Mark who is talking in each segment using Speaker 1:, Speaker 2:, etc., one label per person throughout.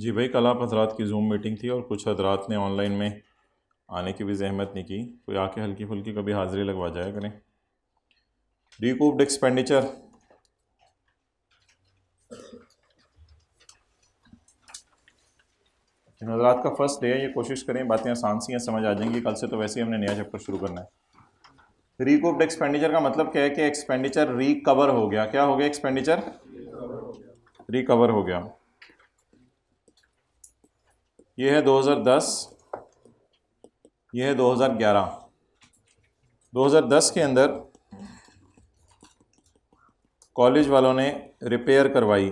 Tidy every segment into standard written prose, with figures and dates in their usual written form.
Speaker 1: जी भाई, कल आप हजरात की ज़ूम मीटिंग थी और कुछ हजरात ने ऑनलाइन में आने की भी जहमत नहीं की। कोई आके हल्की फुल्की कभी हाज़िरी लगवा जाया करें। रिकूप्ड एक्सपेंडिचर, हजरात का फर्स्ट डे है, ये कोशिश करें बातें आसान सी हैं, समझ आ जाएंगी। कल से तो वैसे ही हमने नया चैप्टर शुरू करना है। रिकूप्ड एक्सपेंडिचर का मतलब क्या है कि एक्सपेंडिचर रिकवर हो गया। क्या हो गया? एक्सपेंडिचर रिकवर हो गया। ये है 2010, ये है 2011। 2010 के अंदर कॉलेज वालों ने रिपेयर करवाई।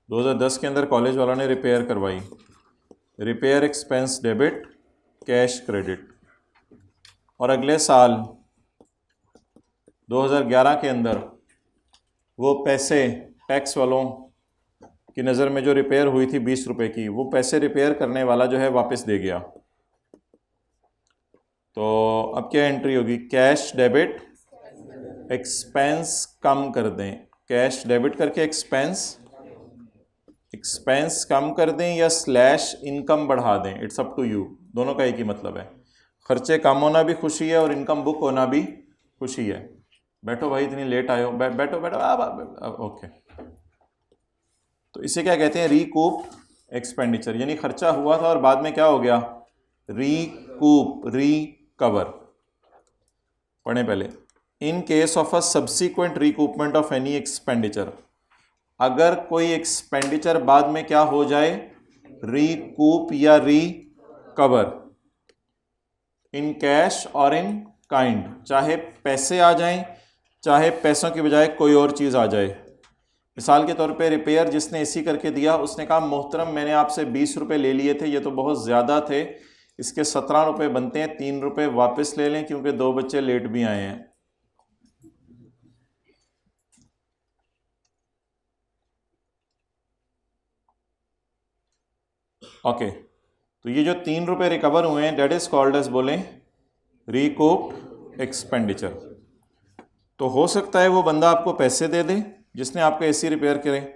Speaker 1: 2010 के अंदर कॉलेज वालों ने रिपेयर करवाई। Repair expense debit, cash credit. और अगले साल 2011 के अंदर वो पैसे टैक्स वालों की नज़र में जो रिपेयर हुई थी 20 रुपए की, वो पैसे रिपेयर करने वाला जो है वापस दे गया। तो अब क्या एंट्री होगी? कैश डेबिट एक्सपेंस कम कर दें। कैश डेबिट करके एक्सपेंस कम कर दें या स्लैश इनकम बढ़ा दें, इट्स अप टू यू। दोनों का एक ही मतलब है। खर्चे कम होना भी खुशी है और इनकम बुक होना भी खुशी है। बैठो भाई, इतनी लेट आए हो, बैठो बैठो। ओके, तो इसे क्या कहते हैं? रीकूप एक्सपेंडिचर, यानी खर्चा हुआ था और बाद में क्या हो गया? Recoup, recover. पढ़ें पहले। In case of a subsequent recoupment of any expenditure, अगर कोई एक्सपेंडिचर बाद में क्या हो जाए? रीकूप या रिकवर, इन कैश और इन काइंड, चाहे पैसे आ जाएं चाहे पैसों की बजाय कोई और चीज़ आ जाए। मिसाल के तौर पे रिपेयर जिसने एसी करके दिया, उसने कहा मोहतरम मैंने आपसे 20 रुपये ले लिए थे, ये तो बहुत ज़्यादा थे, इसके 17 रुपये बनते हैं, 3 रुपये वापस ले लें क्योंकि 2 बच्चे लेट भी आए हैं। ओके, तो ये जो 3 रुपये रिकवर हुए हैं, डेट इज कॉल्ड एज, बोलें, रिकूप्ड एक्सपेंडिचर। तो हो सकता है वो बंदा आपको पैसे दे दे जिसने आपका एसी रिपेयर करे,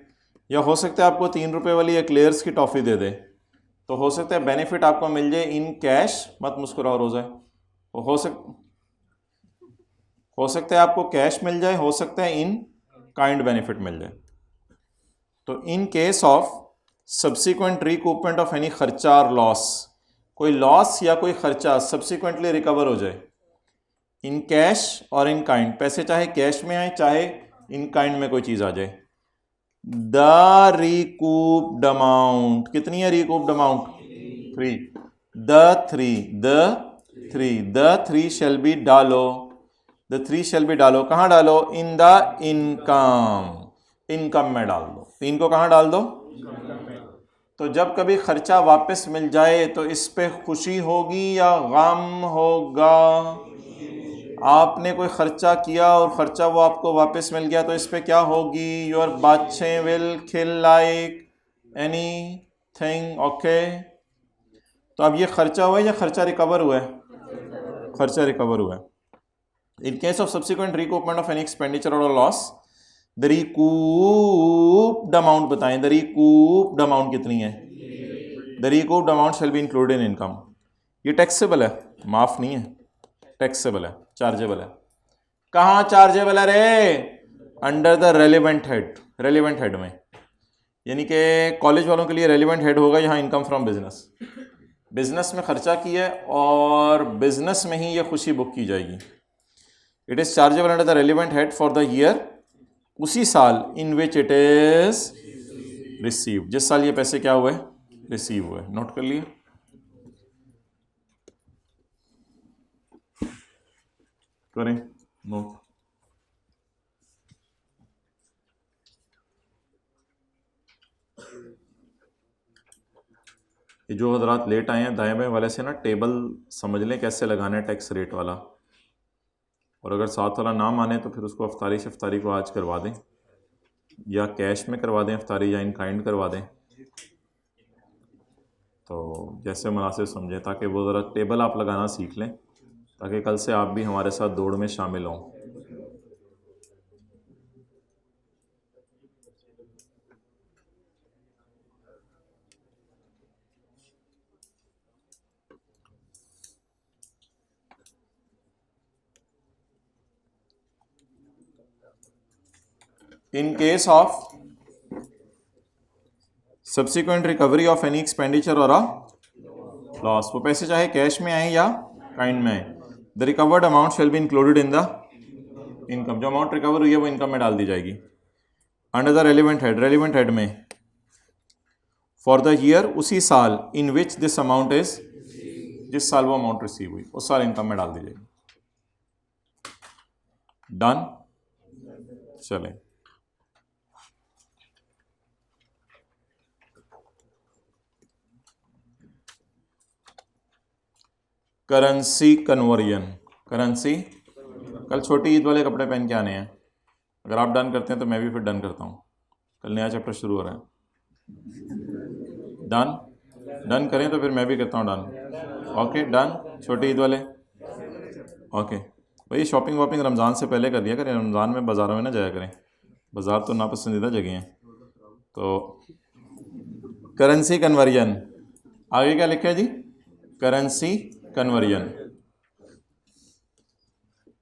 Speaker 1: या हो सकता है आपको 3 रुपये वाली एक्लेयर्स की टॉफ़ी दे दे। तो हो सकता है बेनिफिट आपको मिल जाए इन कैश, मत मुस्कुराओ रोज़ा, हो सकता है आपको कैश मिल जाए, हो सकता है इन काइंड बेनिफिट मिल जाए। तो in case of subsequent recoupment of any खर्चा और लॉस, कोई लॉस या कोई खर्चा सब्सिक्वेंटली रिकवर हो जाए, इन कैश और इन काइंड, पैसे चाहे कैश में आए चाहे इन काइंड में कोई चीज़ आ जाए। द रिकूप्ड अमाउंट, कितनी है recouped amount? 3। The three shall be डालो, द थ्री शेल बी डालो, कहाँ डालो? इन द इनकम, इनकम में डाल दो। 3 को कहाँ डाल दो? तो जब कभी खर्चा वापस मिल जाए तो इस पे खुशी होगी या गम होगा? आपने कोई खर्चा किया और खर्चा वो आपको वापस मिल गया तो इस पे क्या होगी? योर बच्चे विल खिल लाइक एनी थिंग। ओके, तो अब ये खर्चा हुआ है या खर्चा रिकवर हुआ है? खर्चा रिकवर हुआ है। In case of subsequent recoupment of any expenditure और लॉस, द रिकूप्ड अमाउंट बताएं, द रिकूप्ड अमाउंट कितनी है? The recouped amount shall be included in income. ये टैक्सेबल है, माफ नहीं है, टैक्सेबल है, चार्जेबल है। कहाँ चार्जेबल है रे? Under the relevant head, relevant head में, यानी कि कॉलेज वालों के लिए रेलिवेंट हेड होगा यहाँ इनकम फ्रॉम बिजनेस। बिजनेस में खर्चा किया है और बिजनेस में ही ये खुशी बुक की जाएगी। It is chargeable under the relevant head for the year, उसी साल इन विच इट इज रिसीव, जिस साल ये पैसे क्या हुए? रिसीव हुए। नोट कर लिए? करें नोट। ये जो हजरात लेट आए हैं, दाएं बाएं वाले से ना टेबल समझ लें कैसे लगाना है टैक्स रेट वाला, और अगर साथ वाला ना माने तो फिर उसको अफ्तारी शफ्तारी को आज करवा दें, या कैश में करवा दें अफ्तारी, या इन काइंड करवा दें, तो जैसे मुनासिब समझें, ताकि वो ज़रा टेबल आप लगाना सीख लें, ताकि कल से आप भी हमारे साथ दौड़ में शामिल हों। इन case of subsequent recovery of any expenditure और अ लॉस, वो पैसे चाहे कैश में आए या काइंड में आए, the recovered amount shall be included in the income. जो अमाउंट रिकवर हुई है वो इनकम में डाल दी जाएगी। अंडर द रेलिवेंट हेड में फॉर द ईयर, उसी साल इन विच दिस अमाउंट इज, जिस साल वो अमाउंट रिसीव हुई उस साल इनकम में डाल दी जाएगी। डन। चलें, करेंसी कन्वर्जन। करेंसी, कल छोटी ईद वाले कपड़े पहन के आने हैं। अगर आप डन करते हैं तो मैं भी फिर डन करता हूँ। कल नया चैप्टर शुरू हो रहा है। डन करें तो फिर मैं भी करता हूँ डन। ओके डन, छोटी ईद वाले। ओके भाई, शॉपिंग वॉपिंग रमज़ान से पहले कर दिया करें, रमज़ान में बाज़ारों में ना जाया करें, बाज़ार तो नापसंदीदा जगह हैं। तो करेंसी कन्वर्जन, आगे क्या लिखा है जी? Currency conversion.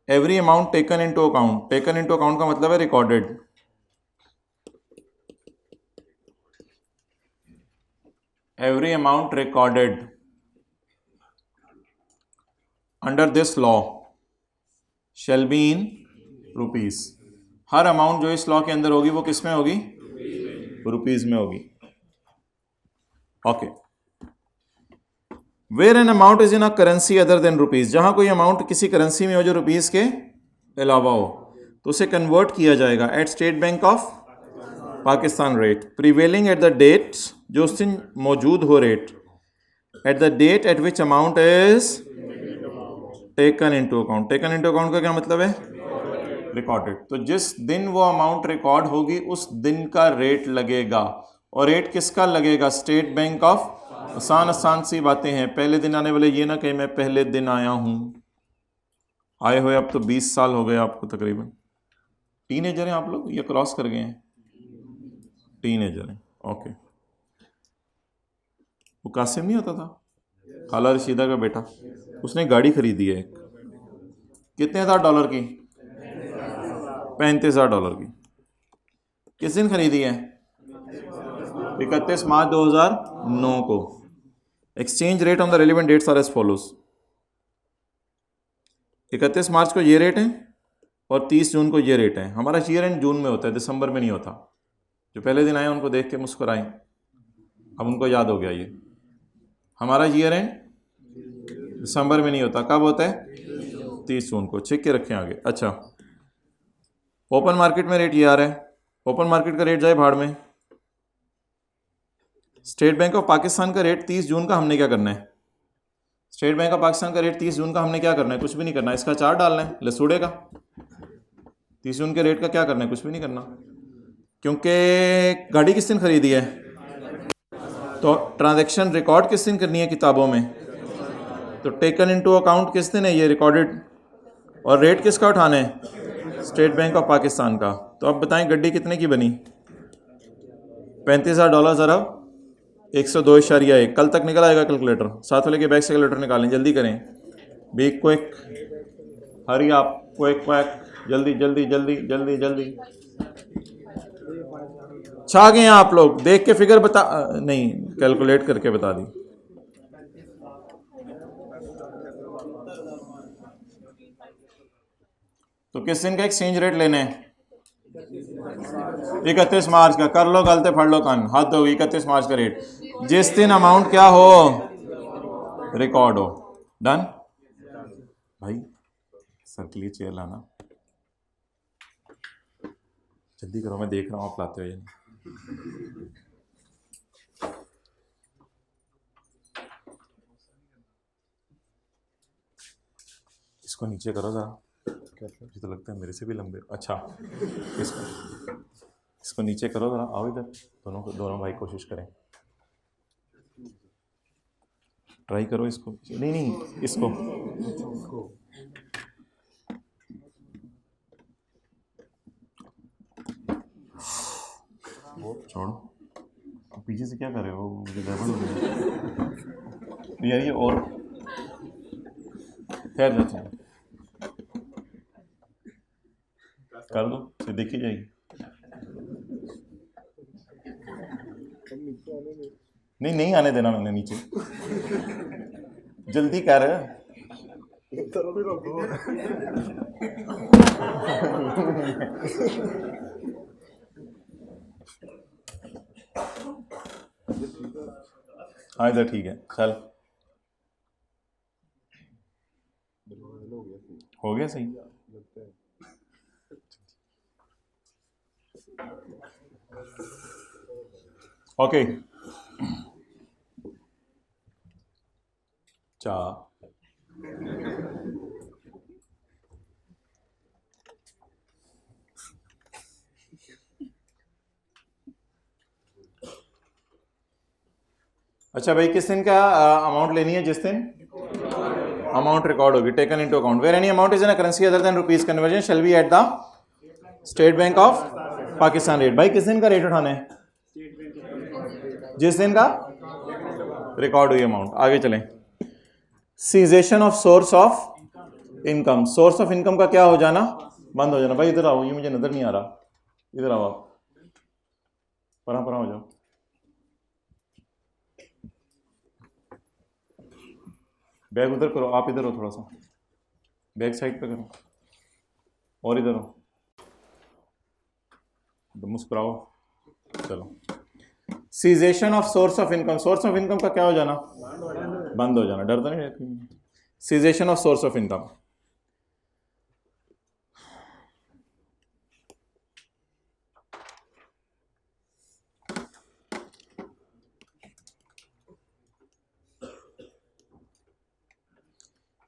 Speaker 1: Every amount taken into account, taken into account का मतलब है recorded. Every amount recorded under this law shall be in rupees. हर अमाउंट जो इस लॉ के अंदर होगी वो किस में होगी? रुपीज में होगी। Okay, where an amount is in a currency other than rupees, जहां कोई अमाउंट किसी करेंसी में हो जो रुपीज के अलावा हो तो उसे कन्वर्ट किया जाएगा at State Bank of Pakistan rate prevailing at the date, जो उस दिन मौजूद हो rate, at the date at which amount is taken into account. Taken into account का क्या मतलब है? रिकॉर्डेड। तो जिस दिन वो अमाउंट रिकॉर्ड होगी उस दिन का रेट लगेगा। और रेट किसका लगेगा? State Bank of. आसान सी बातें हैं। पहले दिन आने वाले ये ना कहे मैं पहले दिन आया हूं, आए हुए अब तो 20 साल हो गए आपको तकरीबन। टीनेजर हैं आप लोग या क्रॉस कर गए हैं? टीनेजर हैं, ओके। वो कासिम नहीं होता था, खाला रशीदा का बेटा, उसने गाड़ी खरीदी है एक, कितने $1,000 की? $35,000 की। किस दिन खरीदी है? 31 मार्च 2009 को। Exchange rate on the relevant dates are as follows. 31 March को ये रेट है और 30 जून को ये रेट है। हमारा ईयर एंड जून में होता है, दिसंबर में नहीं होता। जो पहले दिन आए उनको देख के मुस्कुराएं, अब उनको याद हो गया ये। हमारा ईयर एंड दिसंबर में नहीं होता, कब होता है? 30 जून को। चेक के रखें आगे। अच्छा, ओपन मार्केट में रेट ये आ रहा है, ओपन मार्केट का रेट जाए भाड़ में। स्टेट बैंक ऑफ पाकिस्तान का रेट 30 जून का हमने क्या करना है? स्टेट बैंक ऑफ पाकिस्तान का रेट 30 जून का हमने क्या करना है? कुछ भी नहीं करना है, इसका चार्ट डालना है, लसूड़े का। 30 जून के रेट का क्या करना है? कुछ भी नहीं करना, क्योंकि गाड़ी किस दिन खरीदी है तो ट्रांजैक्शन रिकॉर्ड किस दिन करनी है किताबों में, तो टेकन इनटू अकाउंट किस दिन है? ये रिकॉर्डेड। और रेट किसका उठाना है? स्टेट बैंक ऑफ पाकिस्तान का। तो अब बताएं गड्डी कितने की बनी? $35,000 अरब 102.1। कल तक निकल आएगा कैलकुलेटर, साथ वाले के बैग से कैलकुलेटर निकालें, जल्दी करें। बी क्विक, हरी आप, क्विक क्विक, जल्दी जल्दी जल्दी जल्दी जल्दी। छा गए हैं आप लोग? देख के फिगर बता, नहीं कैलकुलेट करके बता दी। तो किस दिन का एक्सचेंज रेट लेने हैं? 31 मार्च का। कर लो गलते फड़ लो कान, हद होगी। 31 मार्च का रेट जिस दिन अमाउंट क्या हो? रिकॉर्ड हो। डन भाई, सर के लिए चेयर लाना, जल्दी करो, मैं देख रहा हूँ आप लाते हो। इसको नीचे करो जरा, मुझे तो लगता है मेरे से भी लंबे। अच्छा, इसको नीचे करो जरा, आओ इधर। दोनों भाई कोशिश करें, ट्राई करो इसको। नहीं इसको। छोड़ो, पीछे से क्या कर रहे हो? मुझे गड़बड़ हो गई यार। ये और ठहर जाते हैं, कर दो, फिर देखी जाएगी। नहीं नहीं आने देना मैंने नीचे, जल्दी कर। हाँ इधर ठीक है, चल हो गया सही। ओके चा अच्छा भाई, किस दिन का अमाउंट लेनी है? जिस दिन अमाउंट रिकॉर्ड होगी, taken into account where any amount is in a currency other than rupees conversion shall be at the State Bank of Pakistan rate. भाई किस दिन का रेट उठाना है? जिस दिन का रिकॉर्ड हुई अमाउंट। आगे चलें। Cessation of source of income, source of income का क्या हो जाना? बंद हो जाना। भाई इधर आओ, ये मुझे नजर नहीं आ रहा, इधर आओ आप, परा परा हो जाओ। बैग उधर करो, आप इधर हो, थोड़ा सा बैग साइड पे करो, और इधर हो, मुस्कुराओ। चलो, cessation of source of income, source of income का क्या हो जाना? बंद हो जाना। डर तो नहीं रहती? Cessation of source of income.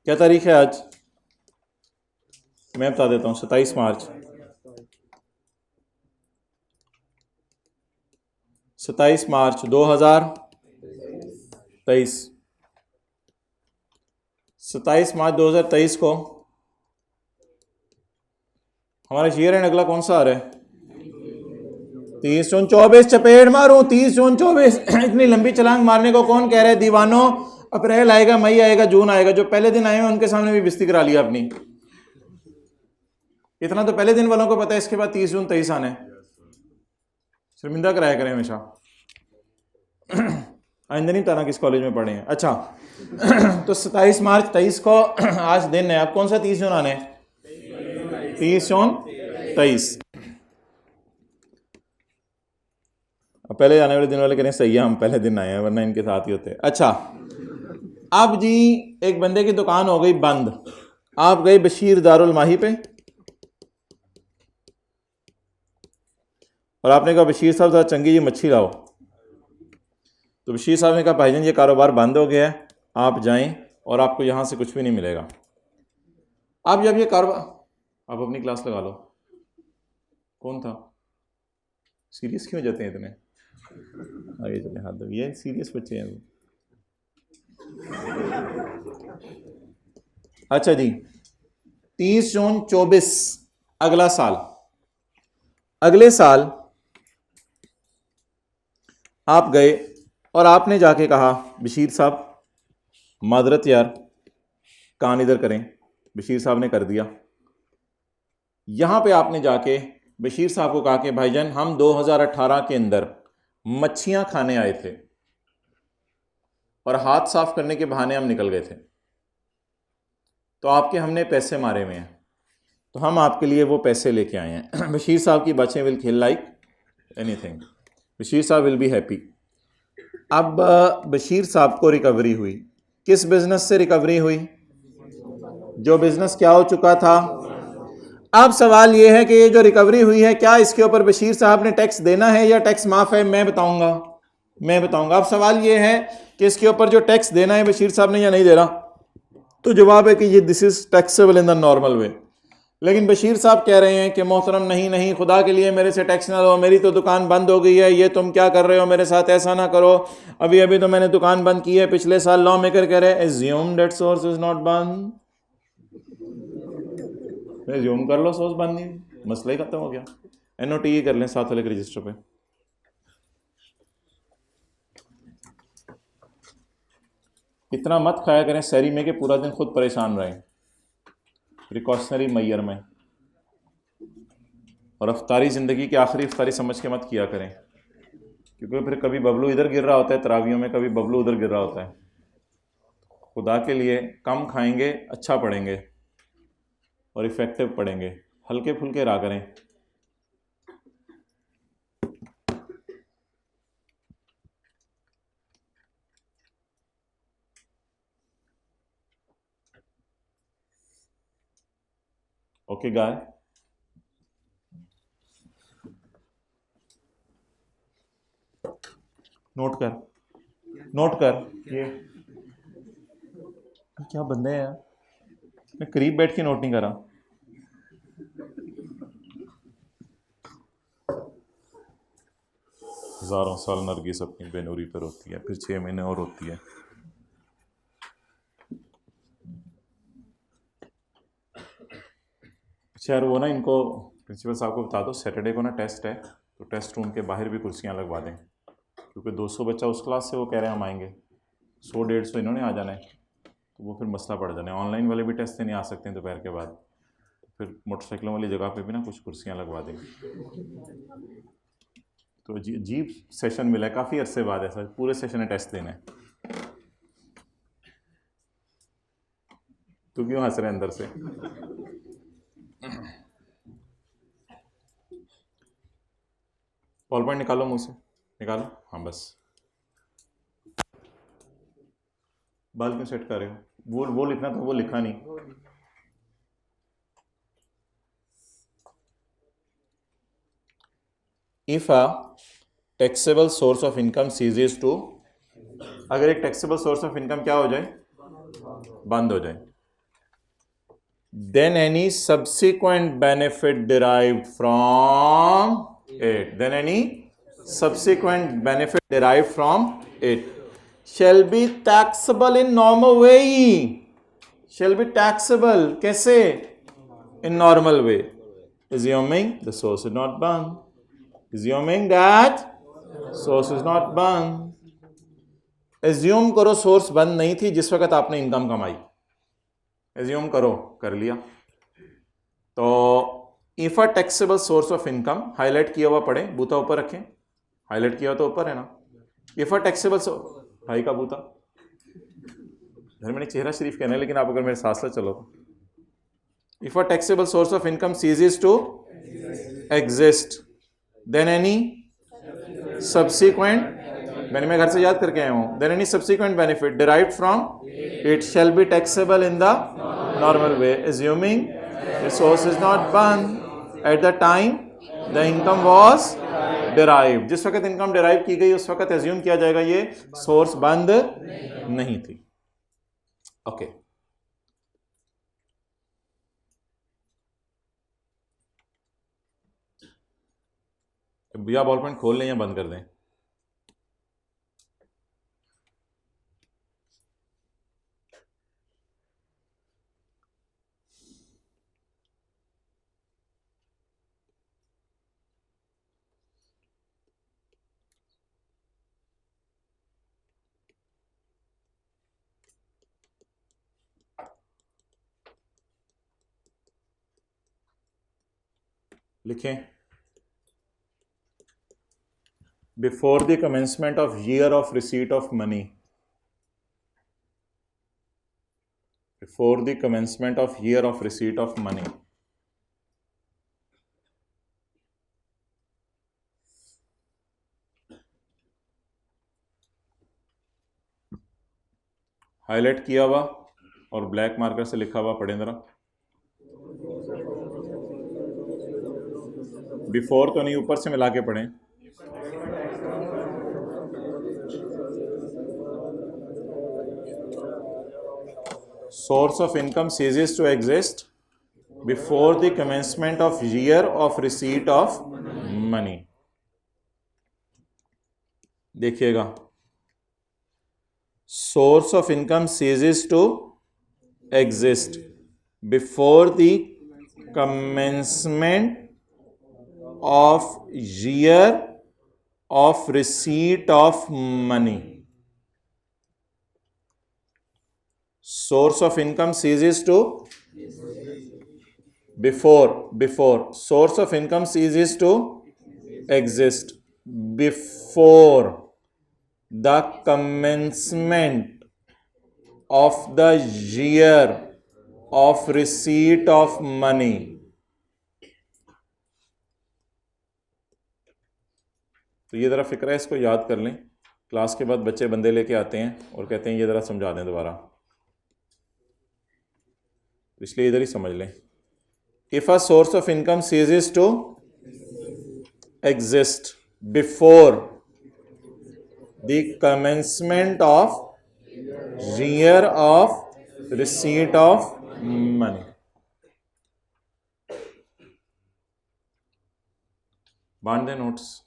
Speaker 1: क्या तारीख है आज? मैं बता देता हूँ, 27 मार्च। 27 मार्च 2023। 27 मार्च 2023 को हमारा शेयर एंड अगला कौन सा आ रहा है? 30 जून 24। चपेट मारूं 30 जून 24। इतनी लंबी छलांग मारने को कौन कह रहे हैं दीवानों? अप्रैल आएगा, मई आएगा, जून आएगा। जो पहले दिन आए हैं उनके सामने भी बिस्ती करा लिया अपनी। इतना तो पहले दिन वालों को पता है, इसके बाद 30 जून 23 आने। शर्मिंदा कराया करें हमेशा। आइंदा नहीं बताना किस कॉलेज में पढ़े हैं। अच्छा तो 27 मार्च 23 को आज दिन है। अब कौन सा 30 जून आने? 30 जून 23। पहले आने वाले दिन वाले करें सही है, हम पहले दिन आए हैं, वरना इनके साथ ही होते हैं। अच्छा, अब जी एक बंदे की दुकान हो गई बंद। आप गए बशीर दारुल माही पे और आपने कहा बशीर साहब जरा चंगी जी मच्छी लाओ। तो बशीर साहब ने कहा भाईजान ये कारोबार बंद हो गया है, आप जाएं और आपको यहाँ से कुछ भी नहीं मिलेगा। आप जब ये कारोबार, आप अपनी क्लास लगा लो। कौन था? सीरियस क्यों जाते हैं इतने? आगे चले, हाथ दो, ये सीरियस बच्चे हैं। अच्छा जी, 30 जून 24 अगला साल, अगले साल आप गए और आपने जाके कहा बशीर साहब मादरत यार, कान इधर करें। बशीर साहब ने कर दिया। यहां पे आपने जाके बशीर साहब को कहा कि भाईजान हम 2018 के अंदर मच्छियां खाने आए थे और हाथ साफ करने के बहाने हम निकल गए थे, तो आपके हमने पैसे मारे हुए हैं, तो हम आपके लिए वो पैसे लेके आए हैं। बशीर साहब की बच्चे विल खेल लाइक एनीथिंग, बशीर साहब विल बी हैप्पी। अब बशीर साहब को रिकवरी हुई। किस बिजनेस से रिकवरी हुई? जो बिजनेस क्या हो चुका था। अब सवाल यह है कि ये जो रिकवरी हुई है, क्या इसके ऊपर बशीर साहब ने टैक्स देना है या टैक्स माफ है? मैं बताऊंगा। अब सवाल यह है कि इसके ऊपर जो टैक्स देना है बशीर साहब ने या नहीं देना। तो जवाब है कि ये this is taxable in the normal वे। लेकिन बशीर साहब कह रहे हैं कि मोहतरम नहीं, खुदा के लिए मेरे से टैक्स ना लो, मेरी तो दुकान बंद हो गई है, ये तुम क्या कर रहे हो मेरे साथ, ऐसा ना करो। अभी तो मैंने दुकान बंद की है। पिछले साल लॉ मेकर कह रहे हैं assume that source is not बंद। एज्यूम कर लो सोर्स बंद नहीं, मसला ही खत्म हो गया। NOT कर लें साथ वाले के रजिस्टर पे। इतना मत खाया करें सहरी में कि पूरा दिन खुद परेशान रहें, प्रिकॉशनरी मैयर में। और अफ्तारी ज़िंदगी की आखिरी अफ्तारी समझ के मत किया करें। क्योंकि फिर कभी बबलू इधर गिर रहा होता है तरावियों में, कभी बबलू उधर गिर रहा होता है। खुदा के लिए कम खाएंगे, अच्छा पढ़ेंगे और इफेक्टिव पढ़ेंगे, हल्के फुल्के रहा करें। ओके गाय, नोट कर, नोट कर। ये क्या बंदे हैं यार, मैं करीब बैठ के नोट नहीं कर रहा। हजारों साल नरगिस अपनी बेनूरी पर होती है, फिर 6 महीने और होती है। अच्छा यार, वो ना इनको प्रिंसिपल साहब को बता दो सैटरडे को ना टेस्ट है, तो टेस्ट रूम के बाहर भी कुर्सियां लगवा दें, क्योंकि 200 बच्चा उस क्लास से वो कह रहे हैं हम आएंगे, 100-150 इन्होंने आ जाना है, तो वो फिर मसला पड़ जाना है। ऑनलाइन वाले भी टेस्ट देने आ सकते हैं दोपहर के बाद, तो फिर मोटरसाइकिलों वाली जगह पे भी ना कुछ कुर्सियां लगवा देंगे। तो अजीब सेशन मिला है, काफ़ी अरसे बाद ऐसा पूरे सेशन में टेस्ट देना है। तो क्यों हंस रहे अंदर से? बॉल पॉइंट निकालो मुंह से, निकालो। हाँ बस, बाल क्यों सेट कर रहे हो? वो लिखना था, वो लिखा नहीं। If a taxable source of income ceases to, अगर एक टैक्सेबल सोर्स ऑफ इनकम क्या हो जाए, बंद हो जाए, then any subsequent benefit derived from it, then any subsequent benefit derived from it shall be taxable in normal way, shall be taxable कैसे? In normal way, assuming the source is not burned, assuming that source is not burned। assume करो source बंद नहीं थी जिस वक्त आपने income कमाई, assume करो, कर लिया। तो if a taxable source of income, highlight किया हुआ पढ़े, बूता ऊपर रखें, हाईलाइट किया हुआ तो ऊपर है ना। इफ अ टैक्सेबल भाई का बूता घर मैंने चेहरा शरीफ कहना है, लेकिन आप अगर मेरे साथ साथ चलो तो if a taxable source of income ceases to exist, then any subsequent, मैं घर से याद करके आया हूं, then any subsequent benefit derived from it shall be taxable in the normal way, assuming the source is not burned at the time the income was derived। जिस वक्त income derive की गई उस वक्त एज्यूम किया जाएगा ये सोर्स बंद नहीं थी। ओके भैया बॉल पॉइंट खोल लें या बंद कर दें? लिखें, before the commencement of year of receipt of money, before the commencement of year of receipt of money, highlight किया हुआ और ब्लैक मार्कर से लिखा हुआ पढ़ें जरा। बिफोर तो नहीं, ऊपर से मिला के पढ़ें। Source of income ceases to exist before the commencement of year of receipt of money। देखिएगा, source of income ceases to exist before the commencement of year of receipt of money। source of income ceases to before source of income ceases to exist before the commencement of the year of receipt of money. तो ये ज़रा फिक्र है, इसको याद कर लें। Class के बाद बच्चे बंदे लेके आते हैं और कहते हैं ये ज़रा समझा दें दोबारा, इसलिए इधर ही समझ लें। If a source of income ceases to exist before the commencement of year of receipt of money. बांट दें नोट्स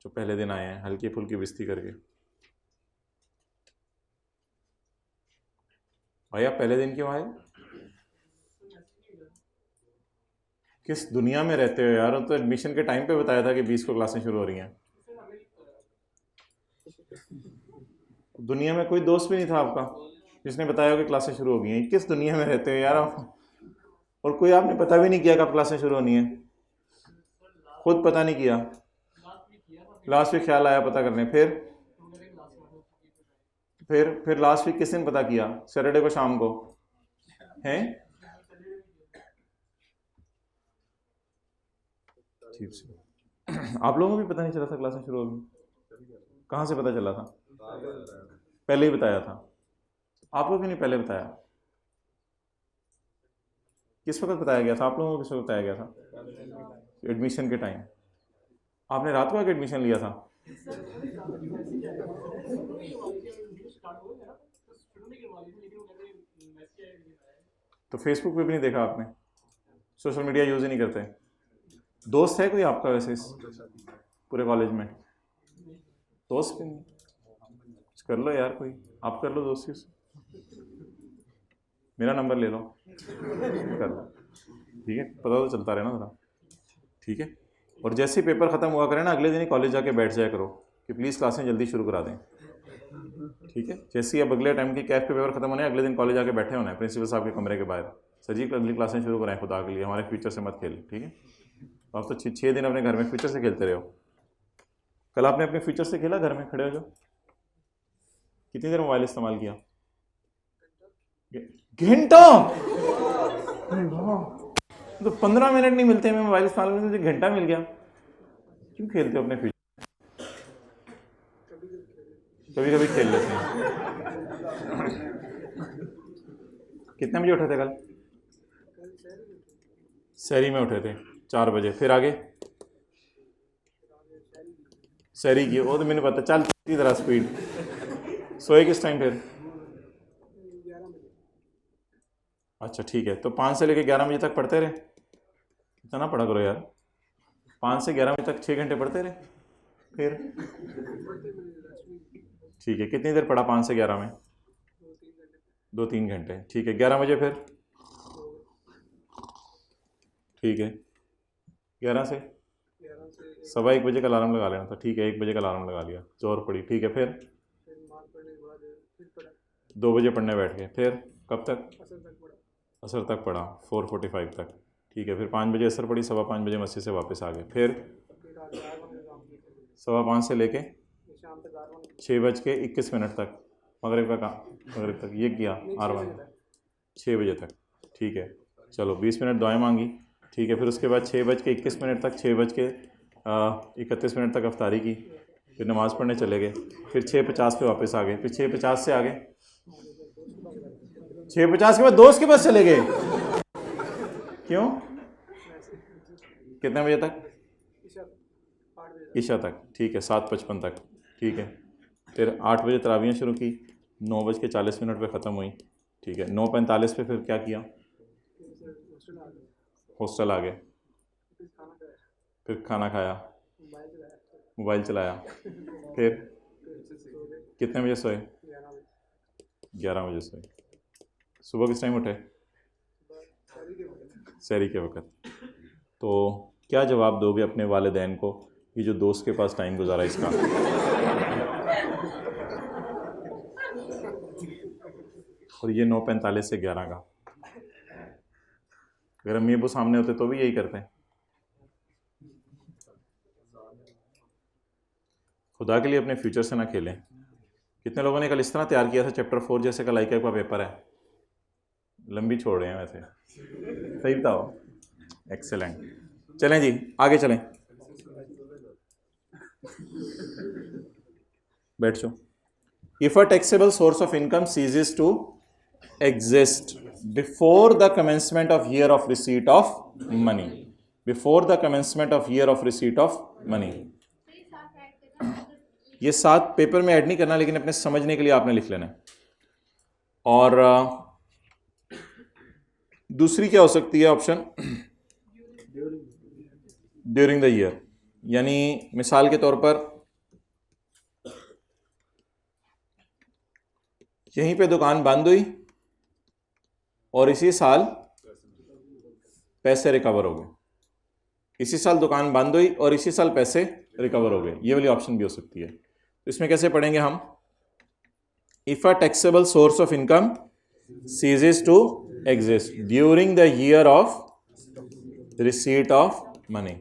Speaker 1: जो पहले दिन आए हैं, हल्की फुल्की बिस्ती करके। भाई आप पहले दिन क्यों आए? किस दुनिया में रहते हो यार? तो एडमिशन के टाइम पे बताया था कि 20 को क्लासें शुरू हो रही हैं। दुनिया में कोई दोस्त भी नहीं था आपका जिसने बताया कि क्लासें शुरू हो गई हैं? किस दुनिया में रहते हो यार आप? और कोई आपने पता भी नहीं किया कब क्लासें शुरू होनी है? खुद पता नहीं किया, लास्ट वीक ख्याल आया पता करने, फिर लास्ट वीक किस दिन पता किया? सैटरडे को शाम को हैं? ठीक से आप लोगों को भी पता नहीं चला था क्लासें शुरू हो गई? कहाँ से पता चला था? पहले ही बताया था। आपको क्यों नहीं पहले बताया? किस वक्त बताया गया था आप लोगों को? किस वक्त बताया गया था? एडमिशन के टाइम। आपने रात को आके एडमिशन लिया था? तो फेसबुक पे भी नहीं देखा आपने? सोशल मीडिया यूज़ ही नहीं करते? दोस्त है कोई आपका वैसे इस पूरे कॉलेज में? दोस्त भी नहीं? कर लो यार, कोई आप कर लो दोस्ती से, मेरा नंबर ले लो, कर लो, ठीक है? पता तो चलता रहे ना ज़रा, ठीक है? और जैसे ही पेपर ख़त्म हुआ करें ना, अगले दिन ही कॉलेज जाके बैठ जाया करो कि प्लीज़ क्लासें जल्दी शुरू करा दें, ठीक है? जैसे ही अब अगले टाइम की कैफ पे पेपर खत्म होने, अगले दिन कॉलेज जाके बैठे होना है प्रिंसिपल साहब के कमरे के बाहर, सर जी अगली क्लासें शुरू कराएं खुदा के लिए, हमारे फ्यूचर से मत खेल, ठीक है? तो आप तो 6 दिन अपने घर में फ्यूचर से खेलते रहे हो। कल आपने अपने फ्यूचर से खेला घर में खड़े हो जो? कितनी देर मोबाइल इस्तेमाल किया? घंटा? तो 15 मिनट नहीं मिलते हमें मोबाइल इस्तेमाल करने से, घंटा मिल गया। क्यों खेलते हो अपने फ्यूचर? कभी कभी खेल लेते हैं। कितने बजे उठे थे कल? शहरी में उठे थे 4 बजे, फिर आगे शहरी की, वो तो मैंने पता, चल इसी तरह स्पीड। सोए किस टाइम फिर? अच्छा ठीक है, तो 5 से लेकर 11 बजे तक पढ़ते रहे? इतना पढ़ा करो यार, 5 से 11 बजे तक 6 घंटे पढ़ते रहे, फिर ठीक है। कितनी देर पढ़ा 5 से 11 में? 2-3 घंटे, ठीक है। 11 बजे फिर? ठीक है, 11 से 1:15 बजे का अलार्म लगा लेना था, ठीक है? 1 बजे का अलार्म लगा लिया, जोर पड़ी, ठीक है। फिर 2 बजे पढ़ने बैठ गए, फिर कब तक? असर तक पढ़ा, 4:45 तक, ठीक है। फिर 5 बजे असर पड़ी, 5:15 बजे मस्जिद से वापस आ गए, फिर 5:15 से लेके 6:21 तक मगरिब का काम, मगरिब तक ये किया R1, 6 बजे तक, ठीक है। चलो 20 मिनट दुआएं मांगी, ठीक है। फिर उसके बाद 6:21 तक 6:31 तक अफ्तारी की, फिर नमाज़ पढ़ने चले गए, फिर 6:50 पे वापस आ गए, फिर 6:50 से आगे 6:50 के बाद दोस्त के पास चले गए। क्यों? कितने बजे तक? ईशा तक, ठीक है। 7:55 तक, ठीक है। फिर 8 बजे तरावियाँ शुरू की, 9:40 पे ख़त्म हुई, ठीक है। 9:45 पे फिर क्या किया? हॉस्टल आ गए, फिर खाना खाया, मोबाइल चलाया, फिर कितने बजे सोए? 11 बजे सोए। सुबह किस टाइम उठे? सहरी के वक़्त। तो क्या जवाब दोगे अपने वालिदैन को, ये जो दोस्त के पास टाइम गुजारा इसका? और ये 9:45 से 11 का, अगर अम्मी अबू सामने होते तो भी यही करते हैं? खुदा के लिए अपने फ्यूचर से ना खेलें। कितने लोगों ने कल इस तरह तैयार किया था चैप्टर 4 जैसे कल IQ का पेपर है, लंबी छोड़ रहे हैं वैसे, सही बताओ, एक्सेलेंट। चलें जी आगे चलें, बैठ जाओ। If a taxable source of income ceases to exist before the commencement of year of receipt of money, before the commencement of year of receipt of money. ये 7 पेपर में ऐड नहीं करना, लेकिन अपने समझने के लिए आपने लिख लेना है। और दूसरी क्या हो सकती है ऑप्शन, ड्यूरिंग द ईयर, यानी मिसाल के तौर पर यहीं पे दुकान बंद हुई और इसी साल पैसे रिकवर हो गए, इसी साल दुकान बंद हुई और इसी साल पैसे रिकवर हो गए, ये वाली ऑप्शन भी हो सकती है। तो इसमें कैसे पढ़ेंगे हम, if a taxable source of income ceases to exist during the year of receipt of money.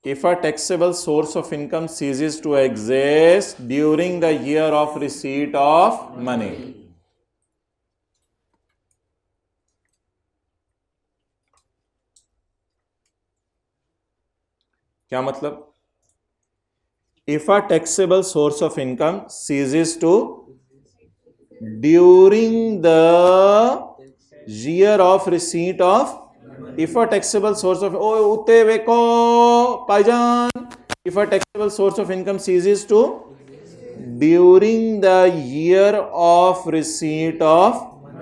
Speaker 1: If a taxable source of income ceases to exist during the year of receipt of money. क्या मतलब, if a taxable source of income ceases to during the year of receipt of, if a taxable source of, oh utte veko paijan, if a taxable source of income ceases to during the year of receipt of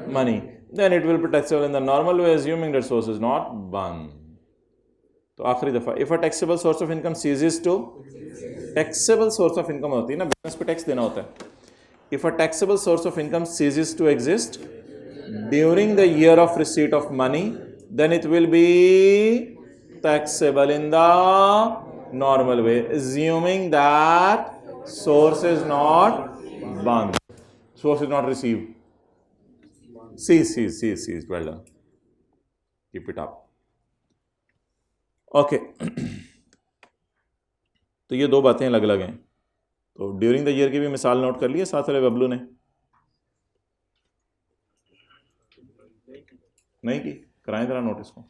Speaker 1: money, then it will be taxable in the normal way, assuming that source is not banned. तो आखिरी दफा, if a taxable source of income ceases to, taxable source of income होती है ना, business पे tax देना होता है। If a taxable source of income ceases to exist during the year of receipt of money, then it will be taxable in the normal way, assuming that source is not banned, source is not received. See, well done, keep it up. Okay तो ये 2 बातें अलग अलग हैं। तो during the year की भी मिसाल नोट कर लिए साथ वाले बबलू ने, नहीं की, कराएं जरा नोट इसको।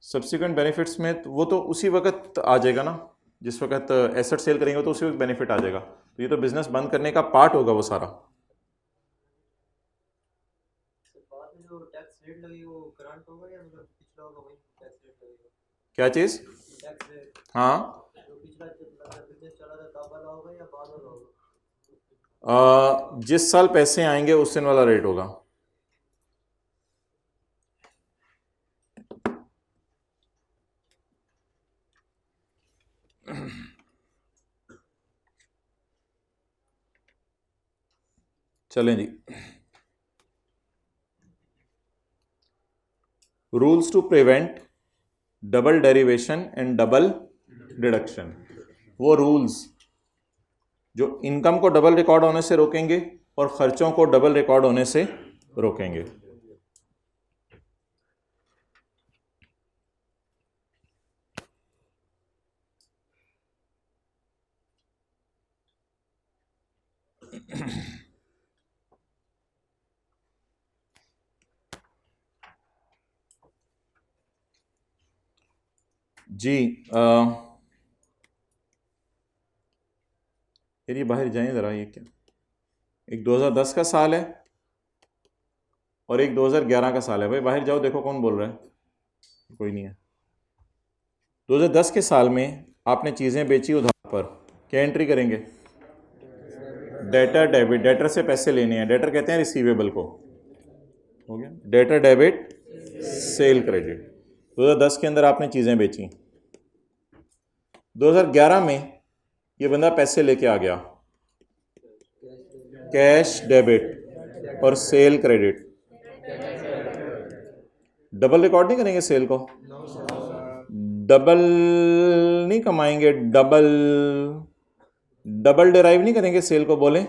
Speaker 1: सब्सिक्वेंट बेनिफिट्स में वो तो उसी वक्त आ जाएगा ना, जिस वक्त एसेट सेल करेंगे तो उसी वक्त बेनिफिट आ जाएगा। तो ये तो बिजनेस बंद करने का पार्ट होगा वो सारा। क्या चीज, हाँ जिस साल पैसे आएंगे उस दिन वाला रेट होगा। चलें जी, rules to prevent double derivation and double deduction. वो रूल्स जो इनकम को डबल रिकॉर्ड होने से रोकेंगे और खर्चों को डबल रिकॉर्ड होने से रोकेंगे। जी ये बाहर जाएं ज़रा, ये क्या, एक 2010 का साल है और एक 2011 का साल है। भाई बाहर जाओ, देखो कौन बोल रहा है, कोई नहीं है। 2010 के साल में आपने चीज़ें बेची उधार पर, क्या एंट्री करेंगे, डेटर डेबिट, डेटर से पैसे लेने हैं, डेटर कहते हैं रिसीवेबल को, हो गया डेटर डेबिट सेल क्रेडिट। 2010 के अंदर आपने चीज़ें बेची, 2011 में ये बंदा पैसे लेके आ गया, कैश डेबिट और सेल क्रेडिट। डबल रिकॉर्ड नहीं करेंगे सेल को, डबल नहीं कमाएंगे, डबल डिराइव नहीं करेंगे सेल को, बोलें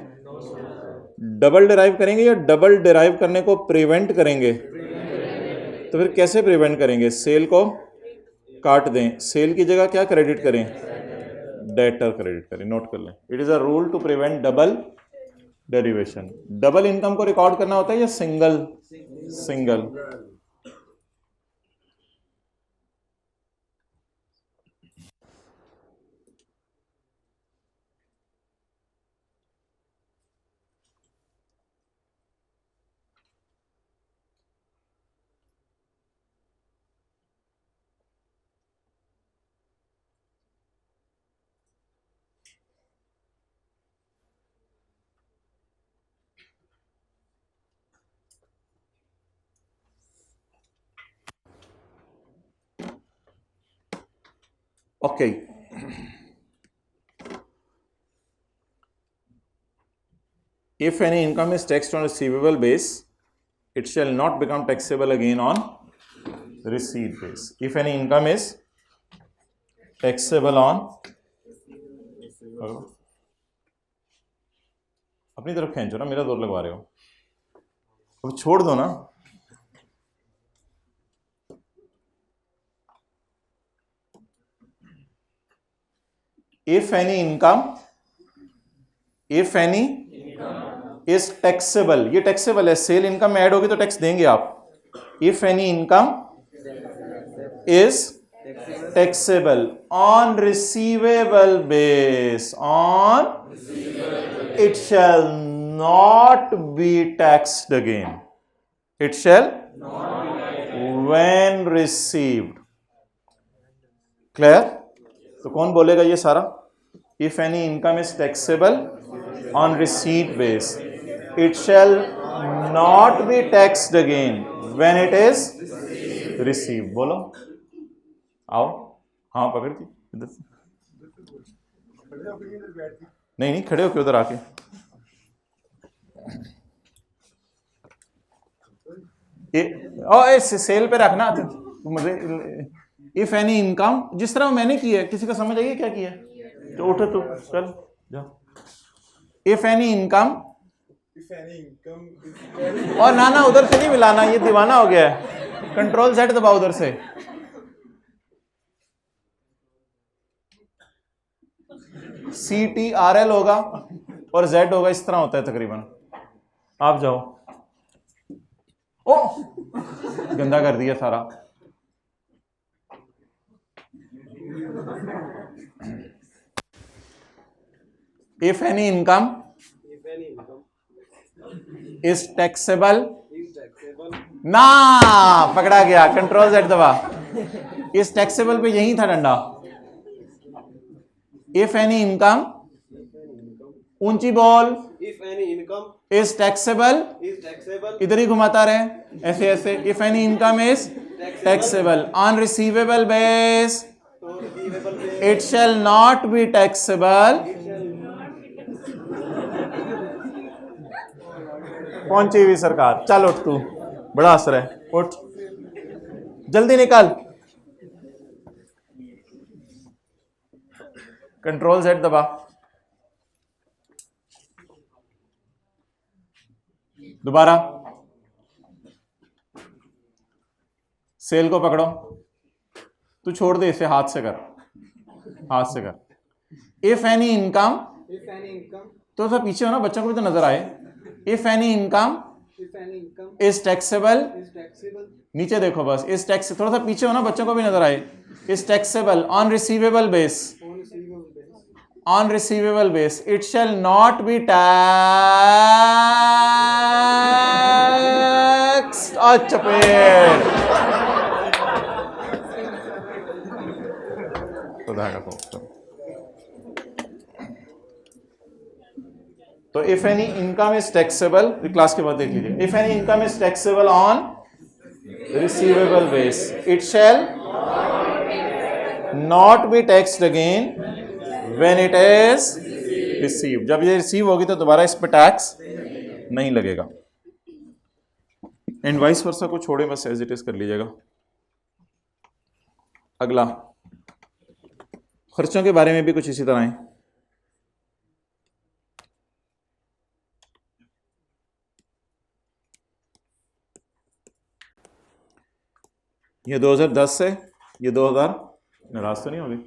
Speaker 1: डबल डिराइव करेंगे या डबल डिराइव करने को प्रिवेंट करेंगे, तो फिर कैसे प्रिवेंट करेंगे? सेल को काट दें, सेल की जगह क्या क्रेडिट करें? डेटर क्रेडिट करें। नोट कर लें, it is a rule to prevent double derivation. Double income को रिकॉर्ड करना होता है या single? Single. Okay. If any income is taxed on receivable base, it shall not become taxable again on receipt base. If any income is taxable on, अपनी तरफ खींचो ना, मेरा जोर लगवा रहे हो, अब छोड़ दो ना। If any income is taxable, ये taxable है, सेल इनकम में ऐड होगी तो टैक्स देंगे आप। If any income is taxable on receivable base, it shall not be taxed again. It shall when received. Clear? तो कौन बोलेगा ये सारा? If any income is taxable on receipt base, it shall not be taxed again when it is received. बोलो, आओ, हाँ पकड़ के इधर से, नहीं नहीं खड़े होके उधर आके, सेल पे रखना मुझे। इफ एनी इनकम, जिस तरह मैंने किया, किसी का समझ आइए क्या किया? तो उठो तो चल जाओ। इफ एनी इनकम, और ना उधर से नहीं मिलाना, ये दीवाना हो गया है। कंट्रोल सेट दबाओ उधर से। CTRL होगा और Z होगा, इस तरह होता है तकरीबन। आप जाओ। ओ गंदा कर दिया सारा। If any income is taxable, ना पकड़ा गया, कंट्रोल Z दबा। इस टैक्सेबल पे यही था डंडा। If any income, ऊंची बोल,
Speaker 2: If any income
Speaker 1: is taxable, इधर ही घुमाता रहे ऐसे ऐसे। If any income is taxable on receivable base, it shall not be taxable। पहुंची हुई सरकार, चल उठ, तू बड़ा असर है, उठ जल्दी निकल। कंट्रोल Z दबा, दोबारा सेल को पकड़ो, तू छोड़ दे इसे, हाथ से कर, हाथ से कर। इफ एनी इनकम, तो सब पीछे हो ना, बच्चों को भी तो नजर आए। If any income is taxable, नीचे देखो बस, इज टैक्स, थोड़ा सा पीछे हो ना, बच्चों को भी नजर आए। Is taxable on receivable base, on receivable base, it shall not be taxed। चपेट तो if any income is taxable, class के बाद देख लीजिए। If any income is taxable on receivable base, it shall not be taxed again when it is received। जब ये receive होगी तो दोबारा इस पे टैक्स नहीं लगेगा। एंड वाइस वर्सा को छोड़े, बस एज इट इज कर लीजिएगा। अगला, खर्चों के बारे में भी कुछ इसी तरह है। ये 2010 से ये 2000, नाराज तो नहीं होगी?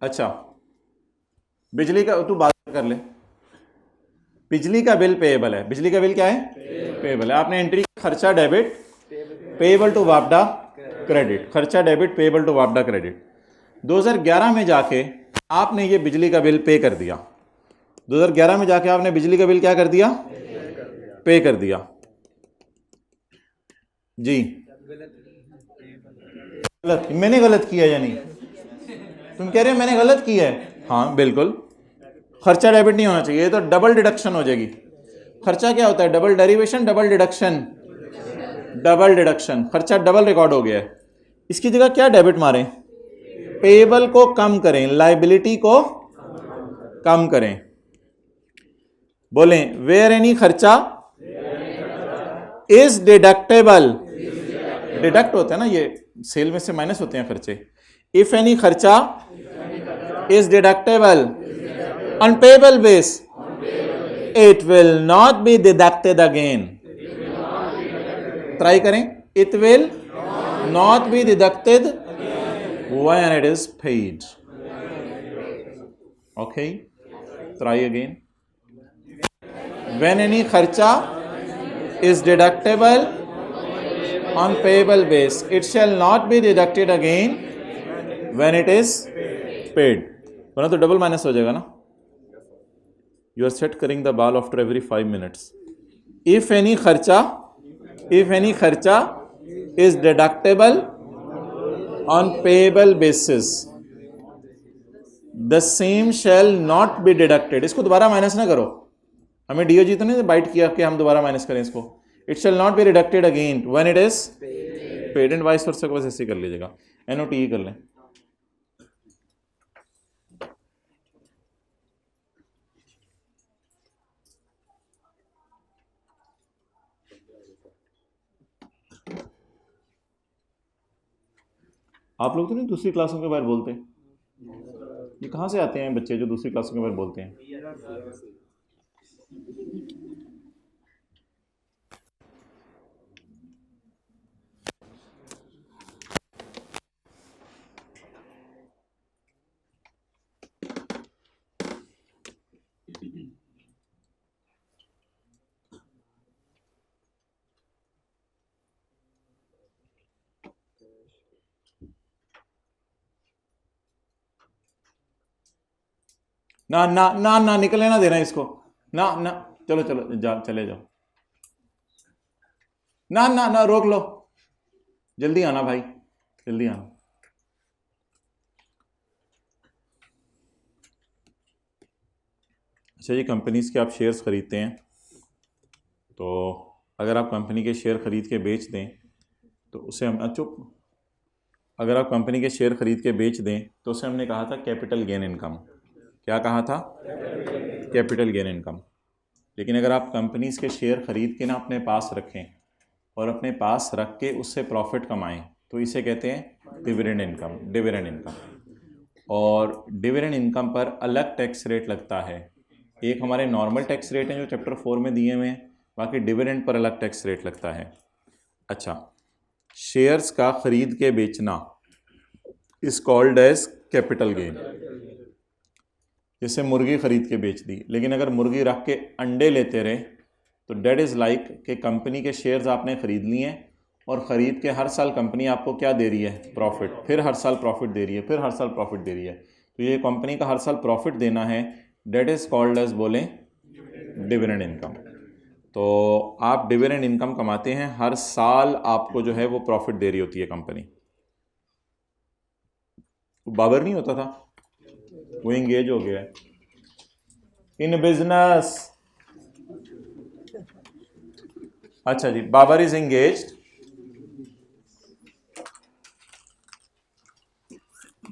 Speaker 1: अच्छा, बिजली का तू बात कर ले। बिजली का बिल पेएबल है। बिजली का बिल क्या है? पेएबल है। आपने एंट्री खर्चा डेबिट, पेएबल टू वापडा क्रेडिट, खर्चा डेबिट पेएबल टू वापडा क्रेडिट। 2011 में जाके आपने ये बिजली का बिल पे कर दिया। 2011 में जाके आपने बिजली का बिल क्या कर दिया? पे कर दिया जी। गलत? मैंने गलत किया या नहीं? तुम कह रहे हो मैंने गलत किया है? हाँ बिल्कुल, खर्चा डेबिट नहीं होना चाहिए, ये तो डबल डिडक्शन हो जाएगी। खर्चा क्या होता है? Double derivation, double deduction, double deduction, खर्चा डबल रिकॉर्ड हो गया है। इसकी जगह क्या डेबिट मारें? पेएबल को कम करें, लाइबिलिटी को कम करें। बोलें, वेयर एनी खर्चा इज डिडक्टेबल, डिडक्ट होता है ना, ये सेल में से माइनस होते हैं खर्चे। इफ एनी खर्चा is deductible on payable base, it will not be deducted again. Try करें, it will not be deducted when it is paid. Okay, try again. When any खर्चा is deductible on payable base, it shall not be deducted again when it is paid. वरना तो double minus हो जाएगा ना। You are set करिंग the ball after every 5 minutes. If any खर्चा is deductible on payable basis, the same shall not be deducted. इसको दोबारा minus ना करो, हमें डीओजी तो नहीं बाइट किया कि हम दोबारा माइनस करें इसको। It shall not be deducted again when it is paid and vice versa, बस ऐसे कर लीजिएगा, एनओटी कर लें। आप लोग तो नहीं दूसरी क्लासों के बारे बोलते? ये कहाँ से आते हैं बच्चे जो दूसरी क्लासों के बारे बोलते हैं? ना ना ना ना निकले ना देना इसको, ना ना, चलो चलो चले जाओ, ना ना ना रोक लो, जल्दी आना भाई, जल्दी आना। अच्छा जी, कंपनीज के आप शेयर्स खरीदते हैं, तो अगर आप कंपनी के शेयर खरीद के बेच दें तो उसे हम अगर आप कंपनी के शेयर खरीद के बेच दें तो उसे हमने कहा था कैपिटल गेन इनकम। क्या कहा था? Capital gain income. लेकिन अगर आप कंपनीज के शेयर खरीद के ना अपने पास रखें और अपने पास रख के उससे प्रॉफिट कमाएं तो इसे कहते हैं डिविडेंड इनकम, डिविडेंड इनकम। और डिविडेंड इनकम पर अलग टैक्स रेट लगता है। एक हमारे नॉर्मल टैक्स रेट हैं जो चैप्टर 4 में दिए हुए हैं, बाकी डिविडेंड पर अलग टैक्स रेट लगता है। अच्छा, शेयर्स का खरीद के बेचना is called as capital gain. जैसे मुर्गी खरीद के बेच दी, लेकिन अगर मुर्गी रख के अंडे लेते रहे तो डेट इज़ लाइक कि कंपनी के शेयर्स आपने ख़रीद लिए और ख़रीद के हर साल कंपनी आपको क्या दे रही है? प्रॉफिट, फिर हर साल प्रॉफिट दे रही है, फिर हर साल प्रॉफिट दे रही है। तो ये कंपनी का हर साल प्रॉफिट देना है, डेट इज़ कॉल्ड एज बोलें डिविडेंड इनकम। तो आप डिविडेंड इनकम कमाते हैं, हर साल आपको जो है वो प्रॉफिट दे रही होती है कंपनी। बाबर नहीं होता था, वो इंगेज हो गया है इन बिजनेस। अच्छा जी, बाबर इज इंगेज्ड।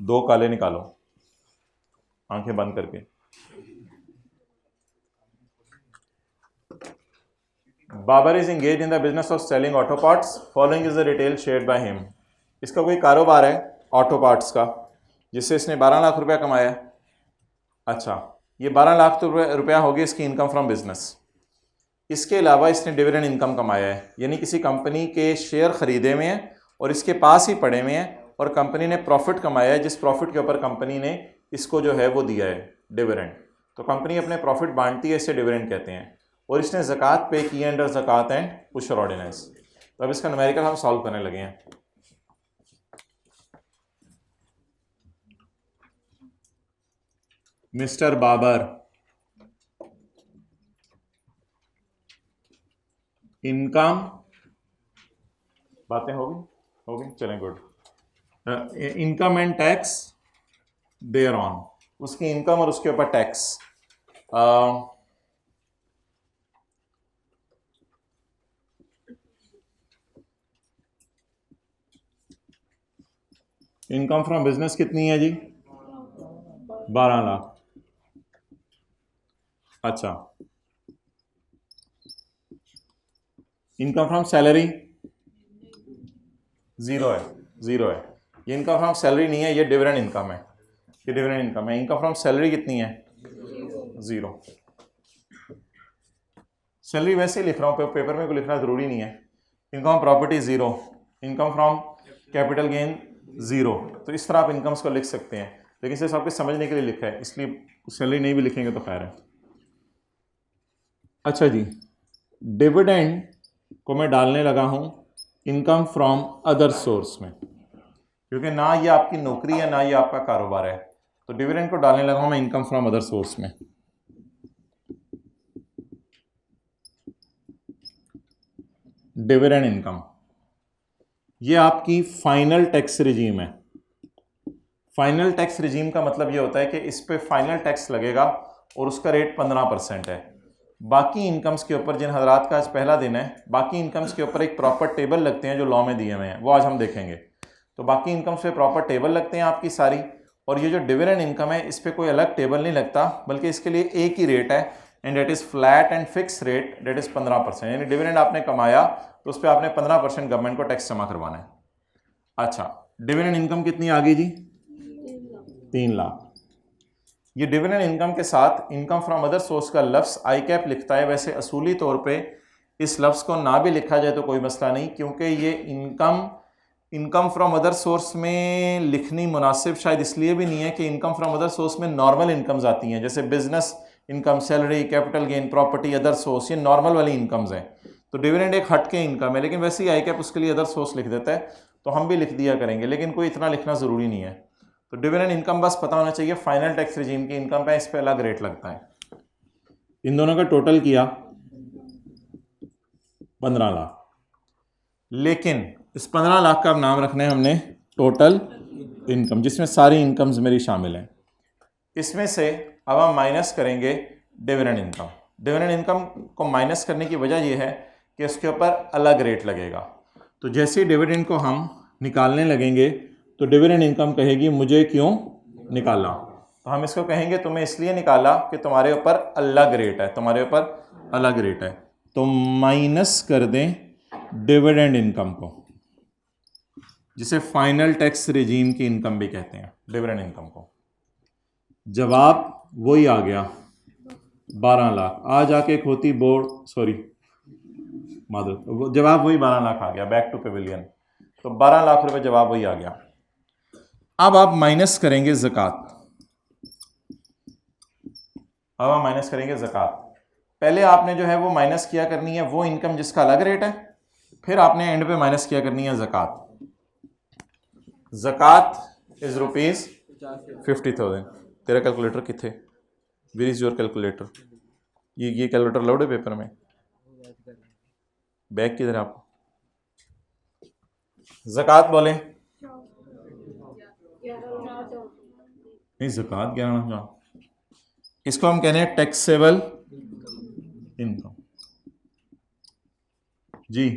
Speaker 1: 2 काले निकालो आंखें बंद करके। Babar is engage in the business of selling auto parts, following is the detail shared by him. इसका कोई कारोबार है ऑटो पार्ट्स का जिससे इसने 12 लाख रुपया कमाया। अच्छा, ये 12 लाख रुपया हो गया इसकी इनकम फ्रॉम बिजनेस। इसके अलावा इसने डिविडेंड इनकम कमाया है, यानी किसी कंपनी के शेयर खरीदे हुए हैं और इसके पास ही पड़े हुए हैं और कंपनी ने प्रॉफिट कमाया है, जिस प्रॉफिट के ऊपर कंपनी ने इसको जो है वो दिया है डिविडेंड। तो कंपनी अपने प्रॉफिट बांटती है, इसे डिविडेंड कहते हैं। और इसने ज़कात पे की अंडर ज़कात एंड उशर ऑर्डिनेंस। तो अब इसका न्यूमेरिकल हम सॉल्व करने लगे हैं। मिस्टर बाबर, इनकम, बातें होगी चलें, good. Income and tax thereon, उसकी इनकम और उसके ऊपर टैक्स। इनकम फ्रॉम बिजनेस कितनी है जी? 12 लाख। अच्छा, इनकम फ्रॉम सैलरी जीरो है, जीरो है। ये इनकम फ्रॉम सैलरी नहीं है, ये डिविडेंड इनकम है, ये डिविडेंड इनकम है। इनकम फ्रॉम सैलरी कितनी है? जीरो। सैलरी वैसे ही लिख रहा हूँ, पेपर में को लिखना जरूरी नहीं है। Income property zero, income from capital gain zero. तो इस तरह आप इनकम्स को लिख सकते हैं, लेकिन सिर्फ आपके समझने के लिए लिखा है, इसलिए सैलरी नहीं भी लिखेंगे तो खैर है। अच्छा जी, डिविडेंड को मैं डालने लगा हूं इनकम फ्रॉम अदर सोर्स में, क्योंकि ना ये आपकी नौकरी है ना ये आपका कारोबार है। तो डिविडेंड को डालने लगा हूं मैं इनकम फ्रॉम अदर सोर्स में। डिविडेंड इनकम, ये आपकी फाइनल टैक्स रिजीम है। फाइनल टैक्स रिजीम का मतलब ये होता है कि इस पे फाइनल टैक्स लगेगा और उसका रेट 15% है। बाकी इनकम्स के ऊपर, जिन हजरात का आज पहला दिन है, बाकी इनकम्स के ऊपर एक प्रॉपर टेबल लगते हैं जो लॉ में दिए हुए हैं, वो आज हम देखेंगे। तो बाकी इनकम्स पे प्रॉपर टेबल लगते हैं आपकी सारी, और ये जो डिविडेंड इनकम है इस पर कोई अलग टेबल नहीं लगता, बल्कि इसके लिए एक ही रेट है, and that is flat and fix rate, that is 15%। यानी डिविडेंड आपने कमाया तो उस पर आपने 15% गवर्नमेंट को टैक्स जमा करवाना है। अच्छा, डिविडेंड इनकम कितनी आ गई जी? 3 लाख। ये डिविडेंड इनकम के साथ इनकम फ्रॉम अदर सोर्स का लफ्ज़ आई कैप लिखता है। वैसे असूली तौर पे इस लफ्ज़ को ना भी लिखा जाए तो कोई मसला नहीं, क्योंकि ये इनकम फ्रॉम अदर सोर्स में लिखनी मुनासिब शायद इसलिए भी नहीं है कि इनकम फ्रॉम अदर सोर्स में नॉर्मल इनकम्स आती हैं, जैसे business income, salary, capital gain, property, other source, ये नॉर्मल वाली इनकम्स हैं। तो डिविडेंड एक हट के इनकम है, लेकिन वैसे ही आई कैप उसके लिए अदर सोर्स लिख देता है, तो हम भी लिख दिया करेंगे, लेकिन कोई इतना लिखना ज़रूरी नहीं है। तो डिविडेंड इनकम बस पता होना चाहिए फाइनल टैक्स रिजीम की इनकम पे, इस पे अलग रेट लगता है। इन दोनों का टोटल किया 15 लाख, लेकिन इस 15 लाख का अब नाम रखना है हमने टोटल इनकम, जिसमें सारी इनकम्स मेरी शामिल हैं। इसमें से अब हम माइनस करेंगे डिविडेंड इनकम। डिविडेंड इनकम को माइनस करने की वजह यह है कि उसके ऊपर अलग रेट लगेगा। तो जैसे ही डिविडेंड को हम निकालने लगेंगे तो डिविडेंड इनकम कहेगी मुझे क्यों निकाला। तो हम इसको कहेंगे तुम्हें इसलिए निकाला कि तुम्हारे ऊपर अलग रेट है, तुम्हारे ऊपर अलग रेट है। तो माइनस कर दें डिविडेंड इनकम को, जिसे फाइनल टैक्स रिजीम की इनकम भी कहते हैं, डिविडेंड इनकम को। जवाब वही आ गया 12 लाख। आज आके एक होती बोर्ड, सॉरी मादर, जवाब वही 12 लाख आ गया, बैक टू पेविलियन। तो 12 लाख रुपए जवाब वही आ गया। अब आप माइनस करेंगे ज़कात। अब हम माइनस करेंगे ज़कात। पहले आपने जो है वो माइनस किया करनी है वो इनकम जिसका अलग रेट है, फिर आपने एंड पे माइनस किया करनी है ज़कात। ज़कात इज रुपीज़ 50,000। तेरा कैलकुलेटर किथे? Where is your calculator? ये कैलकुलेटर लोड है पेपर में, बैग किधर है आपको? ज़कात बोले नहीं, ज़कात 11,000, इसको हम कहने हैं टैक्सेबल इनकम जी।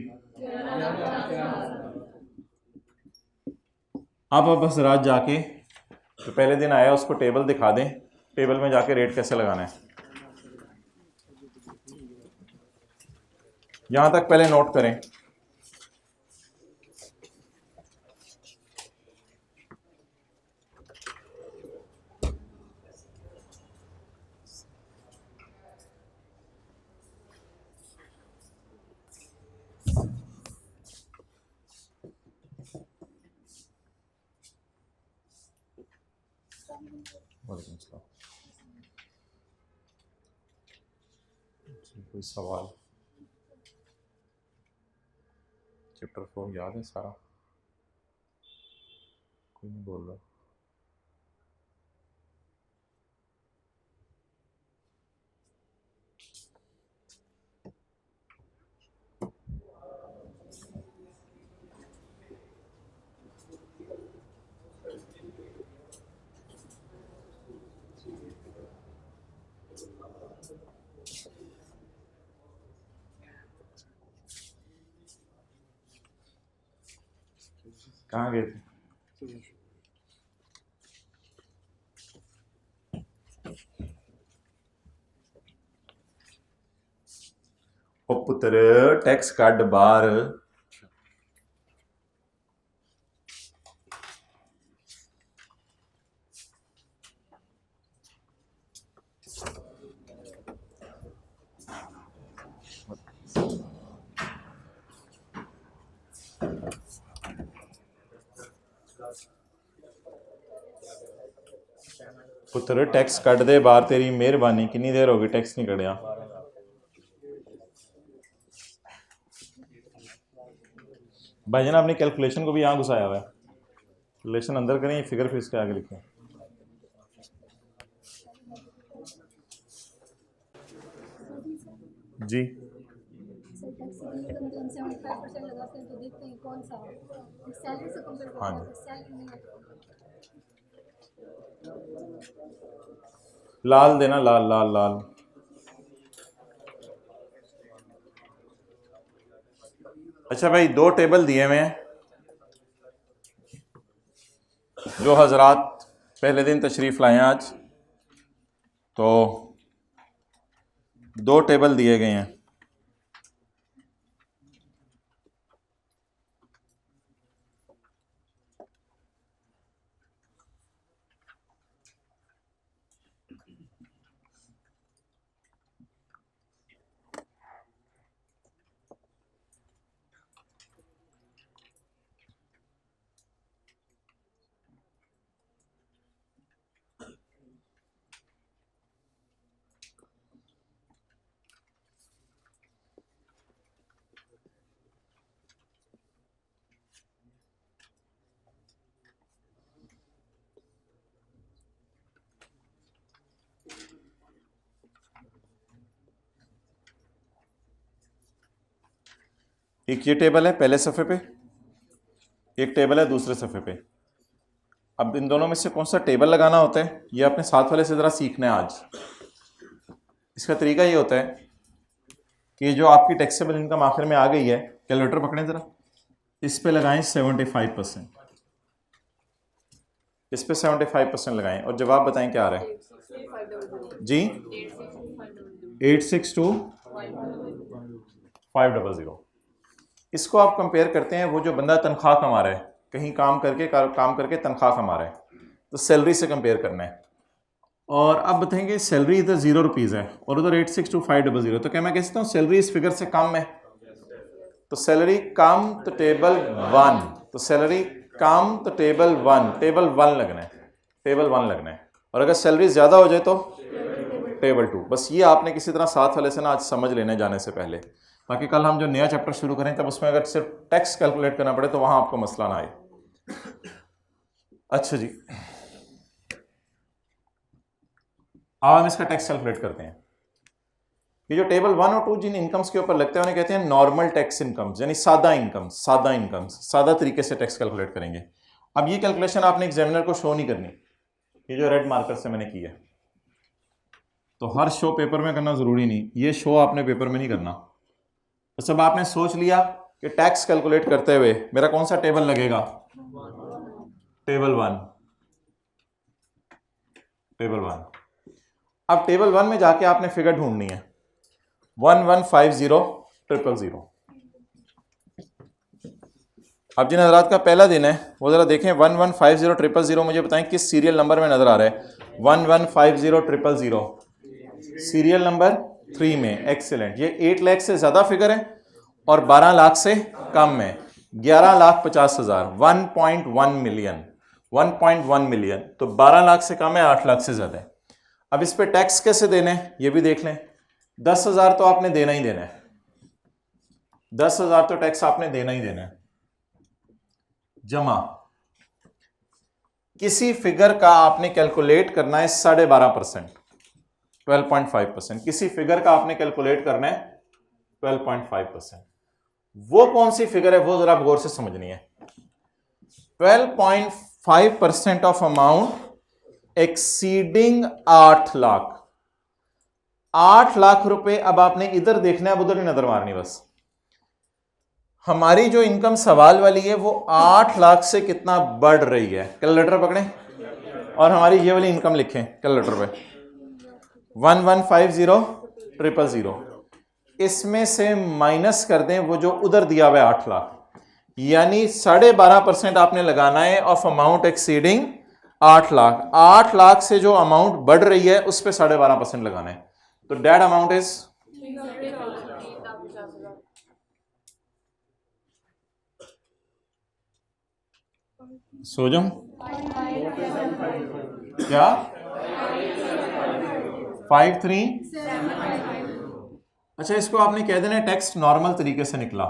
Speaker 1: आप बस रात जाके तो पहले दिन आया उसको टेबल दिखा दें, टेबल में जाके रेट कैसे लगाना है यहां तक पहले नोट करें। कोई सवाल? चैप्टर 4 याद है सारा? कोई नहीं बोल रहा। कहाँ गए थे? ओ पुत्र टैक्स कट बाहर। पुत्र टैक्स कट दे बाहर, तेरी मेहरबानी। कितनी देर होगी टैक्स नहीं कटिया? भाईजान आपने कैलकुलेशन को भी यहाँ घुसाया हुआ है। कैलकुलेशन अंदर करें, फिगर फिर इसके आगे लिखें। जी हाँ लाल देना, लाल लाल लाल। अच्छा भाई, दो टेबल दिए हुए हैं जो हजरात पहले दिन तशरीफ़ लाए हैं आज, तो दो टेबल दिए गए हैं। एक ये टेबल है पहले सफ़े पे, एक टेबल है दूसरे सफ़े पे। अब इन दोनों में से कौन सा टेबल लगाना होता है ये अपने साथ वाले से ज़रा सीखना है आज। इसका तरीका ये होता है कि जो आपकी टैक्सेबल इनकम आखिर में आ गई है, कैलकुलेटर पकड़ें ज़रा, इस पे लगाएं 75%, इस पे 75% लगाएं और जवाब बताएं क्या आ रहा है जी। 862500। इसको आप कंपेयर करते हैं, वो जो बंदा तनख्वाह कमा रहा है, कहीं काम करके तनख्वाह कमा रहा है, तो सैलरी से कंपेयर करना है। और अब बताएंगे सैलरी इधर 0 रुपीज़ है और उधर 862500, तो क्या मैं कह सकता हूँ सैलरी इस फिगर से कम है? तो सैलरी कम तो टेबल 1, तो सैलरी कम तो टेबल 1, टेबल 1 लगना है, टेबल 1 लगना है। और अगर सैलरी ज़्यादा हो जाए तो टेबल 2। बस ये आपने किसी तरह साथ वाले से ना आज समझ लेने जाने से पहले, ताकि कल हम जो नया चैप्टर शुरू करें तब उसमें अगर सिर्फ टैक्स कैलकुलेट करना पड़े तो वहां आपको मसला ना आए। अच्छा जी, अब हम इसका टैक्स कैलकुलेट करते हैं। ये जो टेबल 1 और 2 जिन इनकम्स के ऊपर लगते हैं उन्हें कहते हैं नॉर्मल टैक्स इनकम्स, यानी सादा इनकम्स, सादा इनकम्स, सादा तरीके से टैक्स कैलकुलेट करेंगे। अब ये कैलकुलेशन आपने एग्जामिनर को शो नहीं करनी, ये जो रेड मार्कर से मैंने की है, तो हर शो पेपर में करना जरूरी नहीं, ये शो आपने पेपर में नहीं करना। तो सब आपने सोच लिया कि टैक्स कैलकुलेट करते हुए मेरा कौन सा टेबल लगेगा? Table 1, table 1। अब टेबल 1 में जाके आपने फिगर ढूंढनी है 1150000। अब जिन हजरात का पहला दिन है वो जरा देखें 1150000 मुझे बताएं किस सीरियल नंबर में नजर आ रहा है? 1150000 सीरियल नंबर 3 में। एक्सीलेंट। ये 8 लाख से ज्यादा फिगर है और 12 लाख से कम है। 11,50,000, 1.1 मिलियन। 1.1 मिलियन, तो 12 लाख से कम है, 8 लाख से ज्यादा है। अब इस पे टैक्स कैसे देने हैं ये भी देख लें। 10,000 तो आपने देना ही देना है, 10,000 तो टैक्स आपने देना ही देना है, जमा किसी फिगर का आपने कैलकुलेट करना है 12.5%, 12.5%। किसी फिगर का आपने कैलकुलेट करना है 12.5%। वो कौन सी फिगर है वो जरा आप गौर से समझनी है। 12.5% of amount exceeding 8 lakh. 8 lakh रुपए अब आपने इधर देखना है, अब उधर ही नजर मारनी बस। हमारी जो इनकम सवाल वाली है वो 8 लाख से कितना बढ़ रही है, कैलकुलेटर पकड़ें और हमारी ये वाली इनकम लिखें कैलकुलेटर पे, 1150,000, इसमें से माइनस कर दें वो जो उधर दिया हुआ है 8 लाख, यानी 12.5% आपने लगाना है of amount exceeding 8 lakh. 8 lakh से जो अमाउंट बढ़ रही है उस पर 12.5% लगाना है। तो डेट अमाउंट इज सो जाऊं क्या 53। अच्छा, इसको आपने कह देना टैक्स नॉर्मल तरीके से निकला,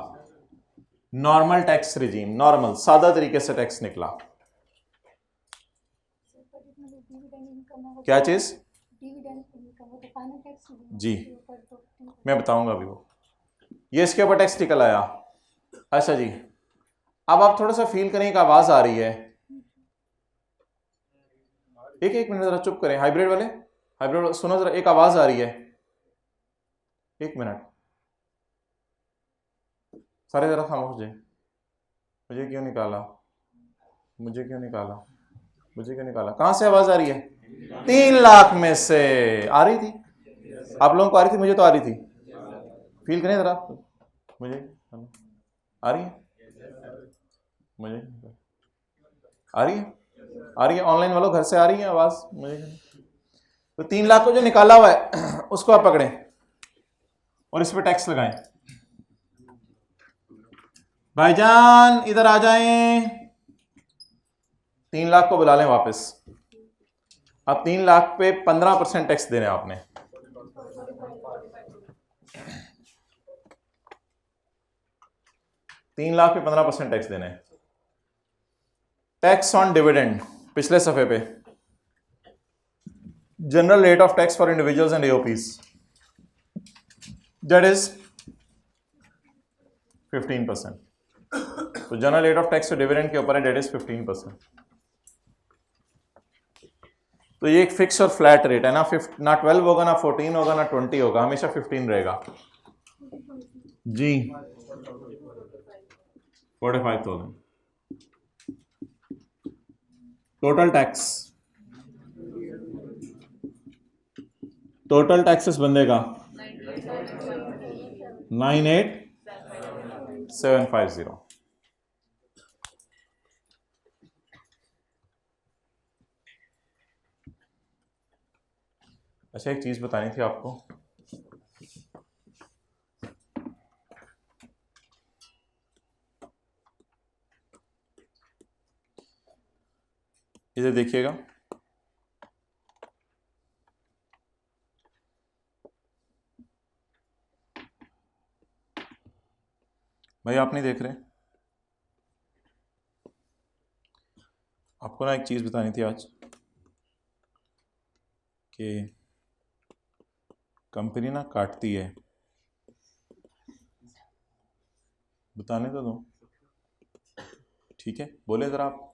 Speaker 1: नॉर्मल टैक्स रिजीम, नॉर्मल सादा तरीके से टैक्स निकला। क्या चीज जी मैं बताऊंगा अभी वो, ये इसके ऊपर टैक्स निकल आया। अच्छा जी, अब आप थोड़ा सा फील करें, एक आवाज आ रही है, एक मिनट जरा चुप करें, हाइब्रिड वाले सुनो जरा, एक आवाज आ रही है, एक मिनट सारे जरा खामोश हो जाए। मुझे क्यों निकाला, कहां से आवाज आ रही है? 3 लाख में से आ रही थी, आप लोगों को आ रही थी, मुझे तो आ रही थी। फील करें जरा, मुझे आ रही है, मुझे आ रही है, ऑनलाइन वालों घर से आ रही है आवाज मुझे। तो 3 लाख को जो निकाला हुआ है उसको आप पकड़ें और इस पर टैक्स लगाएं। भाईजान इधर आ जाएं, 3 लाख को बुला लें वापस। अब 3 लाख पे 15% टैक्स देने आपने। तीन लाख पे 15% टैक्स देने। टैक्स ऑन डिविडेंड पिछले सफे पे, general rate of tax for individuals and AOPs, that is 15%। तो general rate of tax dividend के ऊपर है, डेट इज 15%। तो ये एक फिक्स और फ्लैट रेट है ना, ना 12 होगा, ना 14 होगा, ना 20 होगा, हमेशा 15 रहेगा जी। 45,000 टोटल टैक्सेस बंदे का 98,750। अच्छा, एक चीज बतानी थी आपको, इधर देखिएगा, भाई आप नहीं देख रहे, आपको ना एक चीज बतानी थी आज कि कंपनी ना काटती है, बताने तो दो, ठीक है बोले जरा आप।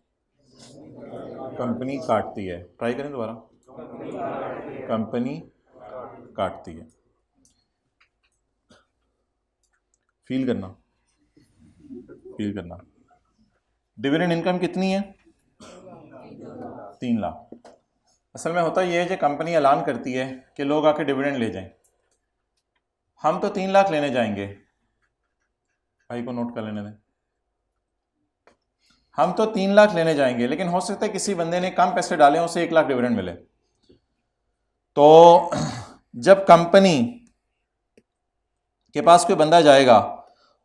Speaker 1: कंपनी काटती है, ट्राई करें दोबारा, कंपनी काटती है, फील करना। डिविडेंड इनकम कितनी है? 3 लाख। असल में होता यह है कि कंपनी ऐलान करती है कि लोग आके डिविडेंड ले जाएं, हम तो 3 लाख लेने जाएंगे, भाई को नोट कर लेने दें, हम तो 3 लाख लेने जाएंगे, लेकिन हो सकता है किसी बंदे ने कम पैसे डाले उसे 1 लाख डिविडेंड मिले। तो जब कंपनी के पास कोई बंदा जाएगा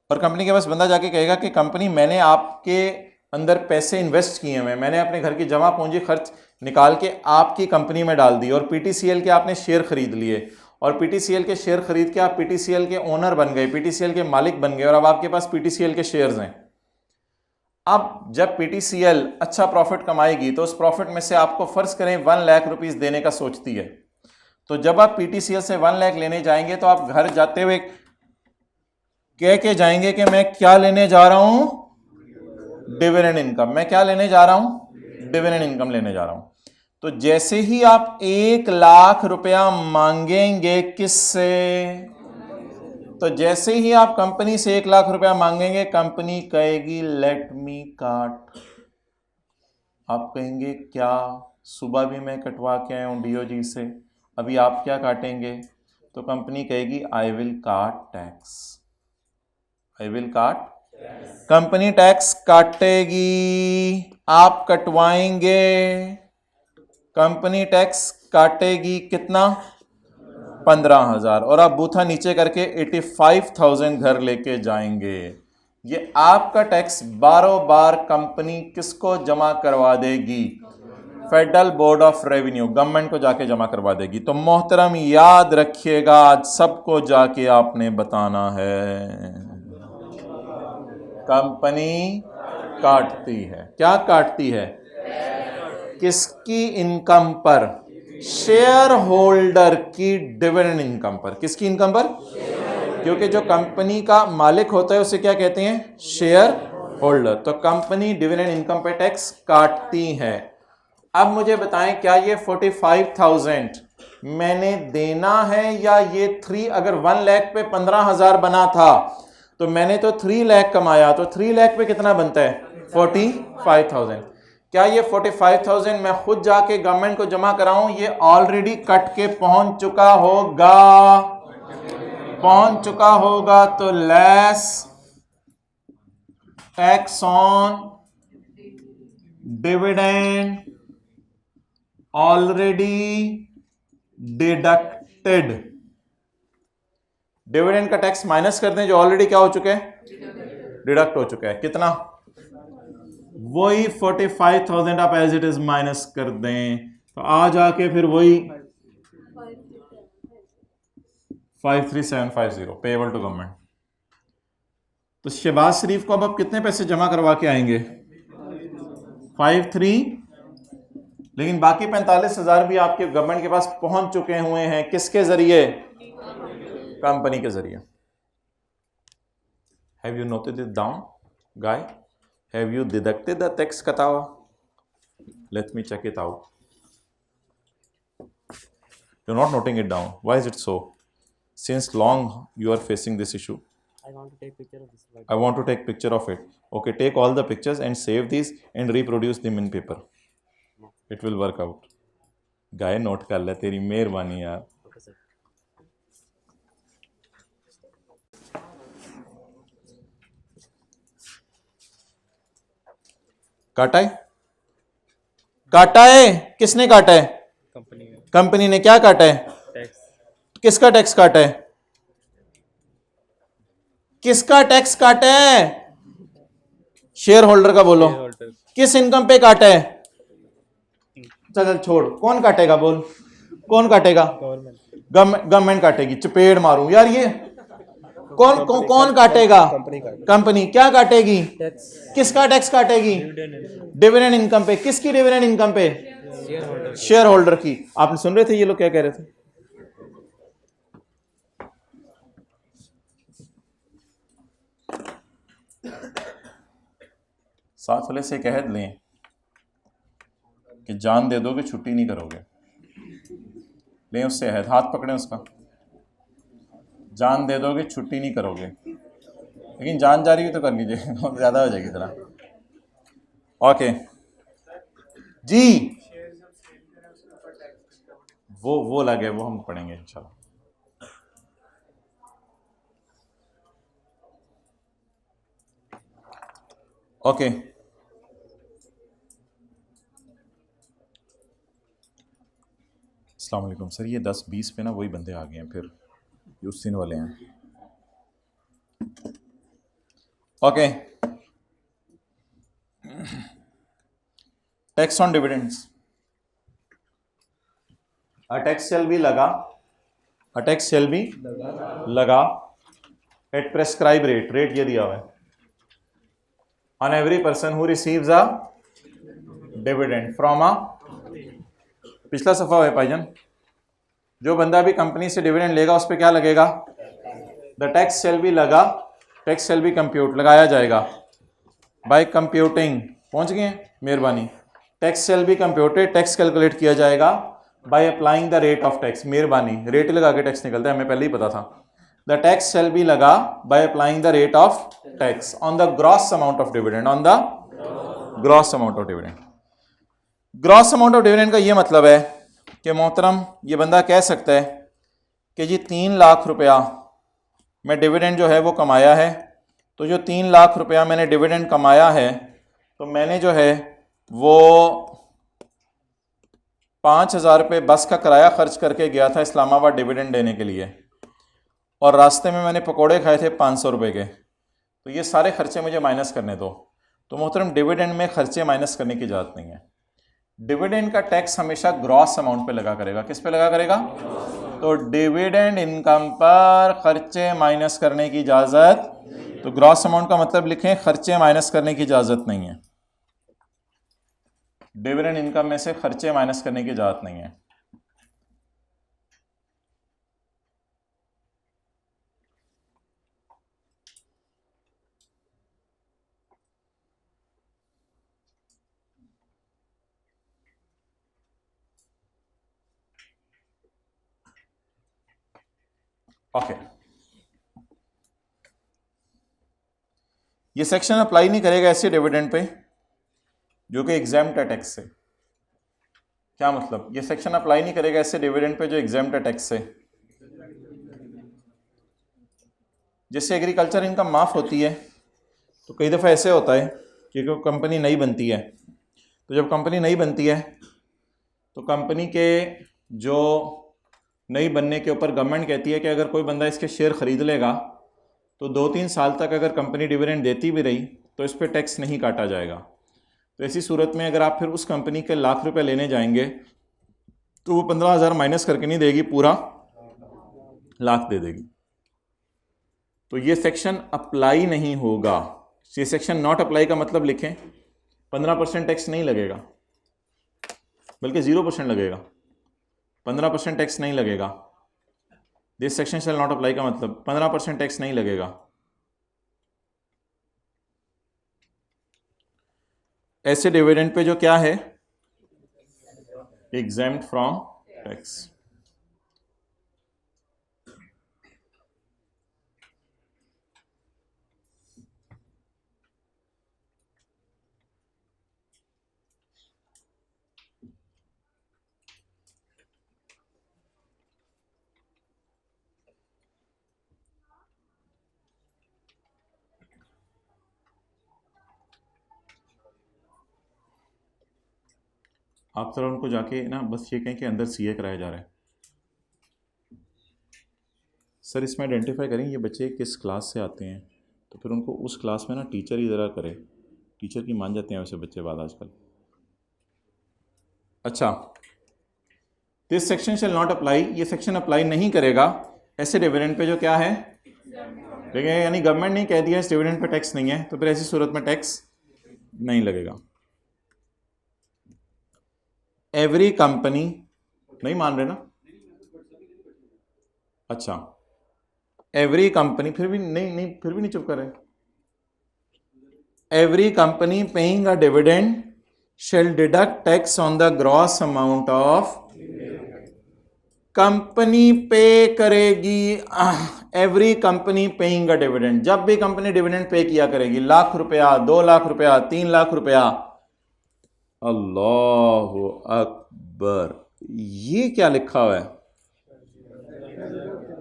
Speaker 1: और कंपनी के पास बंदा जाके कहेगा कि कंपनी मैंने आपके अंदर पैसे इन्वेस्ट किए हुए, मैंने अपने घर की जमा पूंजी खर्च निकाल के आपकी कंपनी में डाल दी और पीटीसीएल के आपने शेयर खरीद लिए और पीटीसीएल के शेयर खरीद के आप पीटीसीएल के ओनर बन गए, पीटीसीएल के मालिक बन गए और अब आपके पास पीटीसीएल के शेयर्स हैं। अब जब पीटीसीएल अच्छा प्रॉफिट कमाएगी तो उस प्रॉफिट में से आपको फर्ज करें 1 लाख रुपीस देने का सोचती है, तो जब आप पीटीसीएल से 1 लाख लेने जाएंगे तो आप घर जाते हुए कह के जाएंगे कि मैं क्या लेने जा रहा हूं, डिविडेंड इनकम। मैं क्या लेने जा रहा हूं, डिविडेंड इनकम लेने जा रहा हूं। तो जैसे ही आप 1 लाख रुपया मांगेंगे किससे, तो जैसे ही आप कंपनी से 1 लाख रुपया मांगेंगे, कंपनी कहेगी लेट मी काट। आप कहेंगे क्या, सुबह भी मैं कटवा के आया हूं डीओजी से, अभी आप क्या काटेंगे? तो कंपनी कहेगी आई विल काट टैक्स, आई विल काट। कंपनी टैक्स काटेगी, आप कटवाएंगे, कंपनी टैक्स काटेगी कितना, 15,000, और आप बूथा नीचे करके 85,000 घर लेके जाएंगे। ये आपका टैक्स बारों बार कंपनी किसको जमा करवा देगी, federal board of revenue, government को जाके जमा करवा देगी। तो मोहतरम याद रखिएगा, आज सबको जाके आपने बताना है कंपनी काटती है, क्या काटती है, किसकी इनकम पर, शेयर होल्डर की डिविडेंड इनकम पर। किसकी इनकम पर, क्योंकि जो कंपनी का मालिक होता है उसे क्या कहते हैं, शेयर होल्डर। तो कंपनी डिविडेंड इनकम पे टैक्स काटती है। अब मुझे बताएं क्या ये 45,000 मैंने देना है या ये 3, अगर 1 लाख पे 15,000 बना था तो मैंने तो 3 लाख कमाया, तो 3 लाख पे कितना बनता है, 45,000। क्या ये 45,000 मैं खुद जाके गवर्नमेंट को जमा कराऊं, ये ऑलरेडी कट के पहुंच चुका होगा, पहुंच चुका होगा, तो less tax on dividend already deducted. Dividend का टैक्स माइनस कर दें जो ऑलरेडी क्या हो चुका है, डिडक्ट हो चुका है। कितना, वही 45,000 आप एज इट इज माइनस कर दें, तो आ जाके फिर वही 53750 पेएबल टू गवर्नमेंट। तो शहबाज शरीफ को अब आप कितने पैसे जमा करवा के आएंगे, 53, लेकिन बाकी 45,000 भी आपके गवर्नमेंट के पास पहुंच चुके हुए हैं, किसके जरिए, कंपनी के जरिए। Have you noted it down guy, have you deducted the tax कटावा, let me check it out. You're not noting it down. Why is it so? Since long you are facing this issue.
Speaker 2: I want to take picture of this slide.
Speaker 1: I want to take picture of it. Okay, take all the pictures and save these and reproduce them in paper. It will work out. Guy note कर ले, तेरी मेहरबानी यार।
Speaker 2: Okay, sir.
Speaker 1: काटा है, काटा है, किसने काटा है,
Speaker 2: Company में
Speaker 1: कंपनी ने। क्या काटा है,
Speaker 2: tax.
Speaker 1: किसका टैक्स काटा है, किसका टैक्स काटा है, शेयर होल्डर का बोलो।
Speaker 2: Shareholder.
Speaker 1: किस इनकम पे काटा है, चल छोड़, कौन काटेगा बोल, कौन काटेगा,
Speaker 2: Government.
Speaker 1: गवर्नमेंट काटेगी। चपेड़ मारूं यार, ये कौन काटेगा, कंपनी। क्या काटेगी,
Speaker 2: Tax.
Speaker 1: किसका टैक्स काटेगी,
Speaker 2: Dividend.
Speaker 1: डिविडेंड इनकम पे। किसकी डिविडेंड इनकम पे,
Speaker 2: Shareholder.
Speaker 1: शेयर होल्डर की। आपने सुन रहे थे ये लोग क्या कह रहे थे, साथ वाले से कह लें कि जान दे दोगे छुट्टी नहीं करोगे, लें उससे अहद, हाथ पकड़ें उसका, जान दे दोगे छुट्टी नहीं करोगे, लेकिन जान जा रही है तो कर लीजिए, ज़्यादा हो जाएगी जरा। ओके जी, वो लगे, वो हम पढ़ेंगे इंशाल्लाह। ओके अस्सलाम वालेकुम सर, ये 10-20 पे ना वही बंदे आ गए हैं, फिर ये उस दिन वाले हैं। Okay tax on dividends, a tax shall be लगा, अ टैक्स शैल बी लगा एट प्रेस्क्राइब रेट, रेट ये दिया हुआ है, on every person who receives a dividend from a, पिछला सफा है भाईजान, जो बंदा भी कंपनी से डिविडेंड लेगा उस पर क्या लगेगा, द टैक्स शैल बी लगा, टैक्स शैल बी कंप्यूट, लगाया जाएगा बाय कंप्यूटिंग, पहुंच गए, मेहरबानी, tax shall be computed, tax calculate किया जाएगा by applying the rate of tax, मेहरबानी, रेट लगा के टैक्स निकलता है, हमें पहले ही पता था, द टैक्स शैल बी लगा by applying the rate of tax on the gross amount of dividend, on the gross amount of dividend. Gross amount of dividend का ये मतलब है कि मोहतरम ये बंदा कह सकता है कि जी 3 लाख रुपया मैं डिविडेंड जो है वो कमाया है, तो जो 3 लाख रुपया मैंने डिविडेंड कमाया है तो मैंने जो है वो 5,000 रुपये बस का किराया खर्च करके गया था इस्लामाबाद डिविडेंड देने के लिए, और रास्ते में मैंने पकोड़े खाए थे 500 रुपये के, तो ये सारे खर्चे मुझे माइनस करने दो। तो मोहतरम डिविडेंड में खर्चे माइनस करने की इजाज़त नहीं है, डिविडेंड का टैक्स हमेशा ग्रॉस अमाउंट पे लगा करेगा, किस पे लगा करेगा, तो डिविडेंड इनकम पर खर्चे माइनस करने की इजाज़त, तो ग्रॉस अमाउंट का मतलब लिखें खर्चे माइनस करने की इजाज़त नहीं है, डिविडेंड इनकम में से खर्चे माइनस करने की इजाज़त नहीं है। ओके, ये सेक्शन अप्लाई नहीं करेगा ऐसे डिविडेंड पे जो कि एग्जाम्प्ट है टैक्स से। क्या मतलब, ये सेक्शन अप्लाई नहीं करेगा ऐसे डिविडेंड पे जो एग्जाम्प्ट है टैक्स से। जैसे एग्रीकल्चर इनकम माफ़ होती है तो कई दफ़ा ऐसे होता है कि कंपनी नई बनती है, तो जब कंपनी नई बनती है तो कंपनी के जो नई बनने के ऊपर गवर्नमेंट कहती है कि अगर कोई बंदा इसके शेयर ख़रीद लेगा तो 2-3 साल तक अगर कंपनी डिविडेंड देती भी रही तो इस पर टैक्स नहीं काटा जाएगा। तो ऐसी सूरत में अगर आप फिर उस कंपनी के लाख रुपए लेने जाएंगे तो वो 15,000 माइनस करके नहीं देगी, पूरा लाख दे देगी। तो ये सेक्शन अप्लाई नहीं होगा, ये सेक्शन नॉट अप्लाई का मतलब लिखें 15% टैक्स नहीं लगेगा, बल्कि 0% लगेगा, 15% टैक्स नहीं लगेगा। This section shall not apply का मतलब 15% टैक्स नहीं लगेगा। ऐसे डिविडेंड पे जो क्या है, एग्जेम्प्ट फ्रॉम टैक्स। आप जरा उनको जाके ना बस ये कहें कि अंदर सीए कराया जा रहा है। सर इसमें आइडेंटिफाई करें ये बच्चे किस क्लास से आते हैं, तो फिर उनको उस क्लास में ना टीचर ही ज़रा करे, टीचर की मान जाते हैं वैसे बच्चे बाद आजकल। अच्छा, this section shall not apply, ये सेक्शन अप्लाई नहीं करेगा ऐसे डिविडेंड पे जो क्या है, देखिए यानी गवर्नमेंट ने कह दिया इस डिविडेंड पे टैक्स नहीं है, तो फिर ऐसी सूरत में टैक्स नहीं लगेगा। एवरी कंपनी, नहीं मान रहे ना, अच्छा एवरी कंपनी, फिर भी नहीं चुप कर रहे। Every company paying a dividend shall deduct tax on the gross amount of, company पे करेगी, every company paying a dividend, जब भी कंपनी डिविडेंड पे किया करेगी, लाख रुपया, 2 लाख रुपया, 3 लाख रुपया, अल्लाहु अकबर, ये क्या लिखा हुआ है,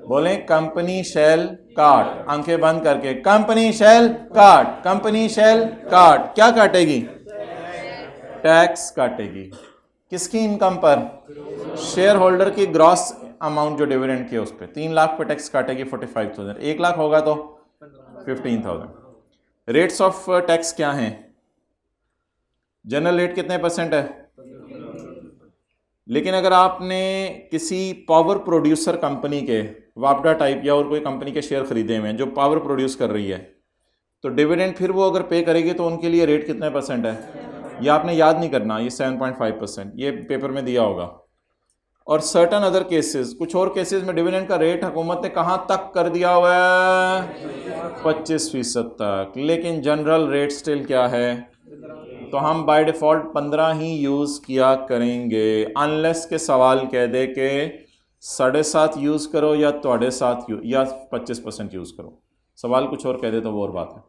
Speaker 1: बोले कंपनी शैल काट, आंखें बंद करके, कंपनी शैल काट, कंपनी शैल काट, क्या काटेगी, टैक्स काटेगी, किसकी इनकम पर, शेयर होल्डर की ग्रॉस अमाउंट जो डिविडेंड की है उस पर। 3 लाख पे टैक्स काटेगी 45,000, 1 लाख होगा तो 15,000। रेट्स ऑफ टैक्स क्या हैं, जनरल रेट कितने परसेंट है? लेकिन अगर आपने किसी पावर प्रोड्यूसर कंपनी के वापडा टाइप या और कोई कंपनी के शेयर खरीदे हुए हैं जो पावर प्रोड्यूस कर रही है, तो डिविडेंड फिर वो अगर पे करेगी तो उनके लिए रेट कितने परसेंट है? ये आपने याद नहीं करना, ये 7.5%, ये पेपर में दिया होगा। और सर्टन अदर केसेस, कुछ और केसेस में डिविडेंड का रेट हुकूमत ने कहाँ तक कर दिया हुआ है? 25% तक। लेकिन जनरल रेट स्टिल क्या है? तो हम बाय डिफॉल्ट 15 ही यूज किया करेंगे, अनलेस के सवाल कह दे के 7.5 यूज करो या तोड़े साथ या 25% यूज करो। सवाल कुछ और कह दे तो वो और बात है,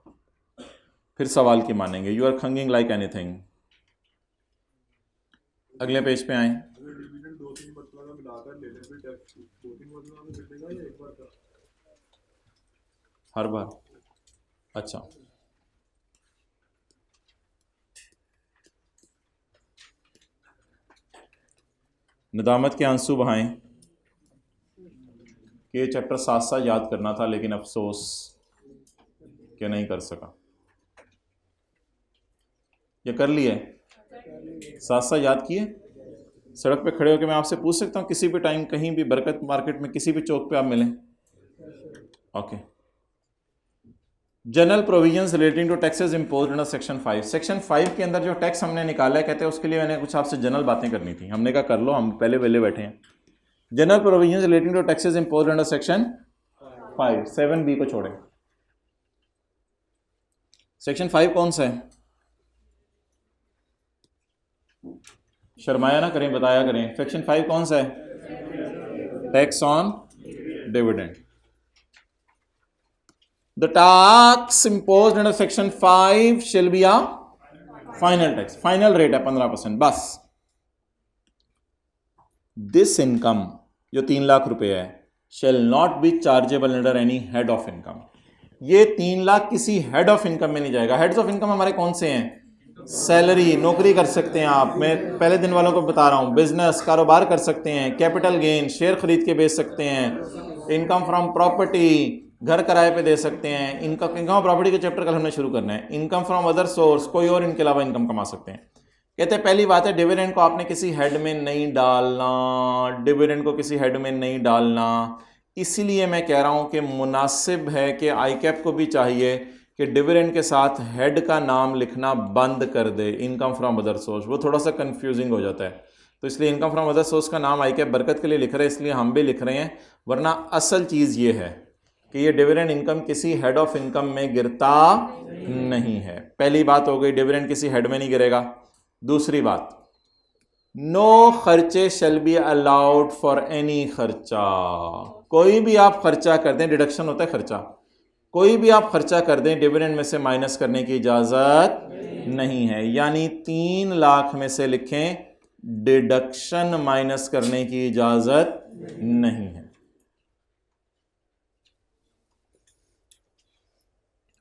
Speaker 1: फिर सवाल की मानेंगे। You are changing like anything. अगले पेज पे आए। हर बार? अच्छा, नदामत के आंसू बहाएं कि ये चैप्टर साथ साथ याद करना था, लेकिन अफसोस कि नहीं कर सका। ये कर लिए? साथ साथ याद किए? सड़क पे खड़े होकर मैं आपसे पूछ सकता हूँ किसी भी टाइम, कहीं भी, बरकत मार्केट में, किसी भी चौक पे आप मिलें? Okay. General provisions relating to taxes imposed under section 5। Section 5 के अंदर जो टैक्स हमने निकाला है, कहते हैं उसके लिए मैंने कुछ आपसे जनरल बातें करनी थी। हमने कहा कर लो, हम पहले वेले बैठे हैं। General provisions relating to taxes imposed under section 5, 7B को छोड़ें। सेक्शन 5 कौन सा है? शर्माया ना करें, बताया करें। सेक्शन 5 कौन सा है? Tax on dividend. The tax imposed under section 5 shall be a final tax. Final rate है 15%, बस। This income जो 3 लाख रुपए है shall not be chargeable under any head of income। ये 3 लाख किसी हेड ऑफ इनकम में नहीं जाएगा। हेड्स ऑफ इनकम हमारे कौन से हैं? सैलरी, नौकरी कर सकते हैं आप, मैं पहले दिन वालों को बता रहा हूं, बिजनेस, कारोबार कर सकते हैं, कैपिटल गेन, शेयर खरीद के बेच सकते हैं, इनकम फ्रॉम प्रॉपर्टी, घर किराए पे दे सकते हैं। इनकम प्रॉपर्टी के चैप्टर कल हमने शुरू करना है। इनकम फ्रॉम अदर सोर्स, कोई और इनके अलावा इनकम कमा सकते हैं। कहते हैं पहली बात है डिविडेंड को आपने किसी हेड में नहीं डालना, डिविडेंड को किसी हेड में नहीं डालना। इसीलिए मैं कह रहा हूं कि मुनासिब है कि आईकैप को भी चाहिए कि डिविडेंड के साथ हेड का नाम लिखना बंद कर दे, इनकम फ्रॉम अदर सोर्स। वो थोड़ा सा कंफ्यूजिंग हो जाता है, तो इसलिए इनकम फ्रॉम अदर सोर्स का नाम आईकैप बरकत के लिए लिख रहे हैं, इसलिए हम भी लिख रहे हैं। वरना असल चीज़ ये है कि ये डिविडेंड इनकम किसी हेड ऑफ इनकम में गिरता नहीं है। पहली बात हो गई, डिविडेंड किसी हेड में नहीं गिरेगा। दूसरी बात, नो खर्चे shall be allowed for any खर्चा। कोई भी आप खर्चा कर दें, डिडक्शन होता है खर्चा, कोई भी आप खर्चा कर दें डिविडेंड में से माइनस करने की इजाजत नहीं है। यानी 3 लाख में से लिखें डिडक्शन माइनस करने की इजाजत नहीं है।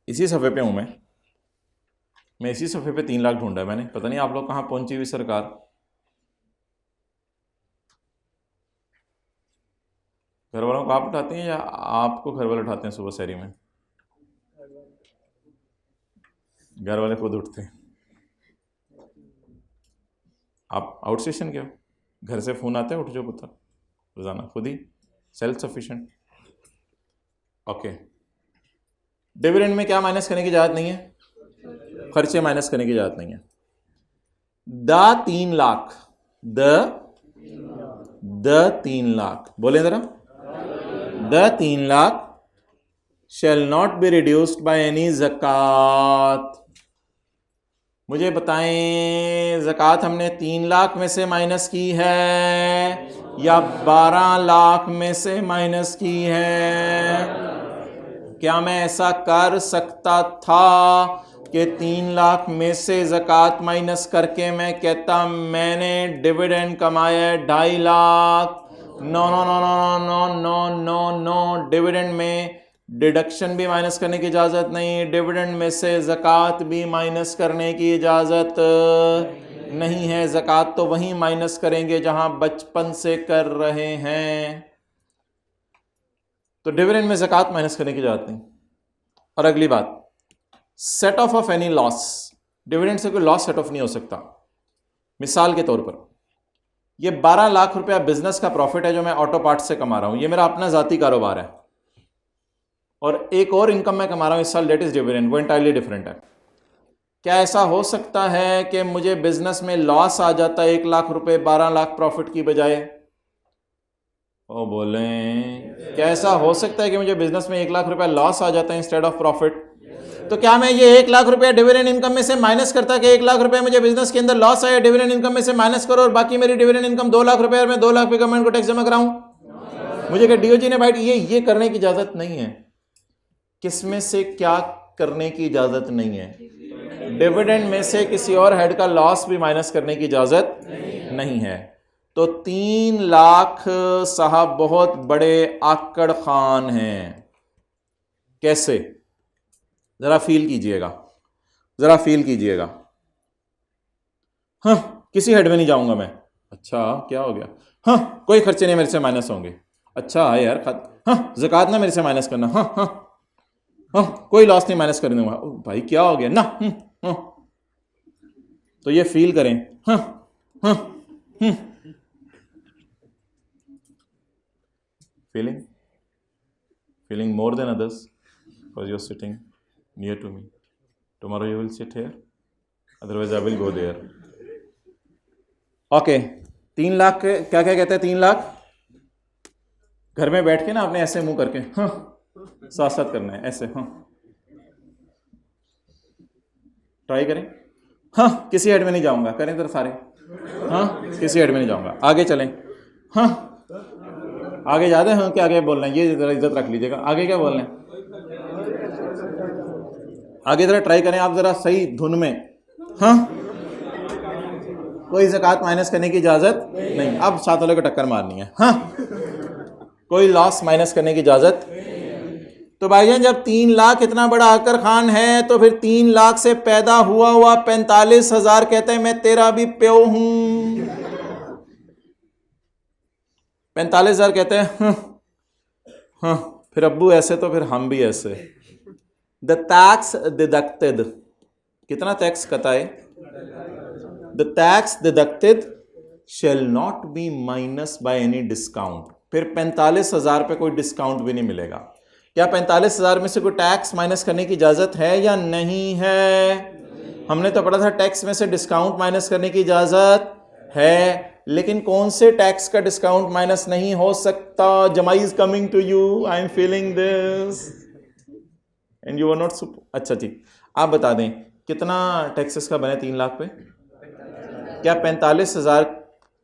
Speaker 1: इसी सफ़े पे हूं मैं इसी सफ़े पे 3 लाख ढूंढा है मैंने। पता नहीं आप लोग कहां पहुंची हुई सरकार। घर वालों को आप उठाते हैं या आपको घर वाले उठाते हैं सुबह शहरी में? घर वाले खुद उठते हैं। आप आउट स्टेशन के हो, घर से फ़ोन आता है उठ जाओ पुत्र, रोज़ाना खुद ही सेल्फ सफिशिएंट। ओके, डिविडेंड में क्या माइनस करने की इजाज़त नहीं है? खर्चे माइनस करने की इजाज़त नहीं है। द 3 लाख, द 3 लाख, बोले ज़रा, the 3 lakh shall not be reduced by any ज़कात। मुझे बताएं, ज़कात हमने 3 लाख में से माइनस की है या 12 लाख में से माइनस की है? क्या मैं ऐसा कर सकता था कि 3 लाख में से ज़कात माइनस करके मैं कहता मैंने डिविडेंड कमाया 2.5 lakh? No no no no no no no no, dividend में डिडक्शन भी माइनस करने की इजाज़त नहीं, डिविडेंड में से ज़कात भी माइनस करने की इजाज़त नहीं है। ज़कात तो वहीं माइनस करेंगे जहां बचपन से कर रहे हैं, तो डिविडेंड में ज़कात माइनस करने की इजाज़त नहीं। और अगली बात, set of any loss, dividend से कोई लॉस सेट ऑफ नहीं हो सकता। मिसाल के तौर पर ये 12 लाख रुपया बिजनेस का प्रॉफिट है जो मैं ऑटो पार्ट से कमा रहा हूं, ये मेरा अपना जाती कारोबार है, और एक और इनकम मैं कमा रहा हूं इस साल, डेट इज डिविडेंड, वो इंटायरली डिफरेंट है। क्या ऐसा हो सकता है कि मुझे बिजनेस में लॉस आ जाता है 1 लाख रुपए 12 लाख प्रॉफिट की बजाय? ओ बोलें, क्या ऐसा हो सकता है कि मुझे बिजनेस में 1 लाख रुपया लॉस आ जाता है इंस्टेड ऑफ प्रॉफिट? तो क्या मैं ये 1 लाख रुपया डिविडेंड इनकम में से माइनस करता कि 1 लाख रुपए मुझे बिजनेस के अंदर लॉस आया, डिविडेंड इनकम में से माइनस करो और बाकी मेरी डिविडेंड इनकम 2 लाख रुपए और मैं 2 लाख पे गवर्नमेंट को टैक्स जमा कराऊं? मुझे क्या डीओजी ने भाई ये करने की इजाजत नहीं है। किसमें से क्या करने की इजाजत नहीं है? डिविडेंड में से किसी और हेड का लॉस भी माइनस करने की इजाजत नहीं है। तो 3 लाख साहब बहुत बड़े आकड़ खान हैं। कैसे? जरा फील कीजिएगा, जरा फील कीजिएगा। हाँ, किसी हेड में नहीं जाऊंगा मैं। अच्छा क्या हो गया? हाँ, कोई खर्चे नहीं मेरे से माइनस होंगे। अच्छा है यार, हाँ, ज़कात ना मेरे से माइनस करना। हाँ हाँ हाँ, कोई लॉस नहीं माइनस कर दूंगा। भाई क्या हो गया ना? हाँ। तो ये फील करें। हाँ हाँ feeling more than others because you're sitting near to me. Tomorrow you will sit here, otherwise I will go there. Okay, 3 lakh क्या क्या कहते हैं? 3 लाख घर में बैठ के ना आपने ऐसे मुंह करके हाँ साथ साथ करना है ऐसे। हाँ, ट्राई करें। हाँ, किसी हेड में नहीं जाऊंगा, करें तो सारे। हाँ, किसी हेड में नहीं जाऊंगा। आगे चलें। हाँ, आगे ज्यादा है क्या? आगे बोलना है, ये जरा इज्जत रख लीजिएगा। आगे क्या बोलना है? आगे जरा ट्राई करें आप, जरा सही धुन में। हाँ, कोई ज़कात माइनस करने की इजाजत नहीं। अब साथ वाले को टक्कर मारनी है। हाँ, कोई लॉस माइनस करने की इजाजत। तो भाईजान जब 3 लाख इतना बड़ा आकर खान है तो फिर 3 लाख से पैदा हुआ 45,000 कहते हैं मैं तेरा भी प्यो हूं। 45,000 कहते हैं हाँ, फिर अब्बू ऐसे तो फिर हम भी ऐसे। द टैक्स डिडक्टेड, कितना टैक्स कटाए? The tax deducted shall not be minus by any discount. फिर 45,000 पे कोई डिस्काउंट भी नहीं मिलेगा। क्या 45,000 में से कोई टैक्स माइनस करने की इजाजत है या नहीं है? हमने तो पढ़ा था टैक्स में से डिस्काउंट माइनस करने की इजाजत है, लेकिन कौन से टैक्स का डिस्काउंट माइनस नहीं हो सकता? जमाई is coming to you, I am feeling this and you are not. अच्छा ठीक, आप बता दें कितना टैक्सेस का बने 3 लाख पे? क्या 45,000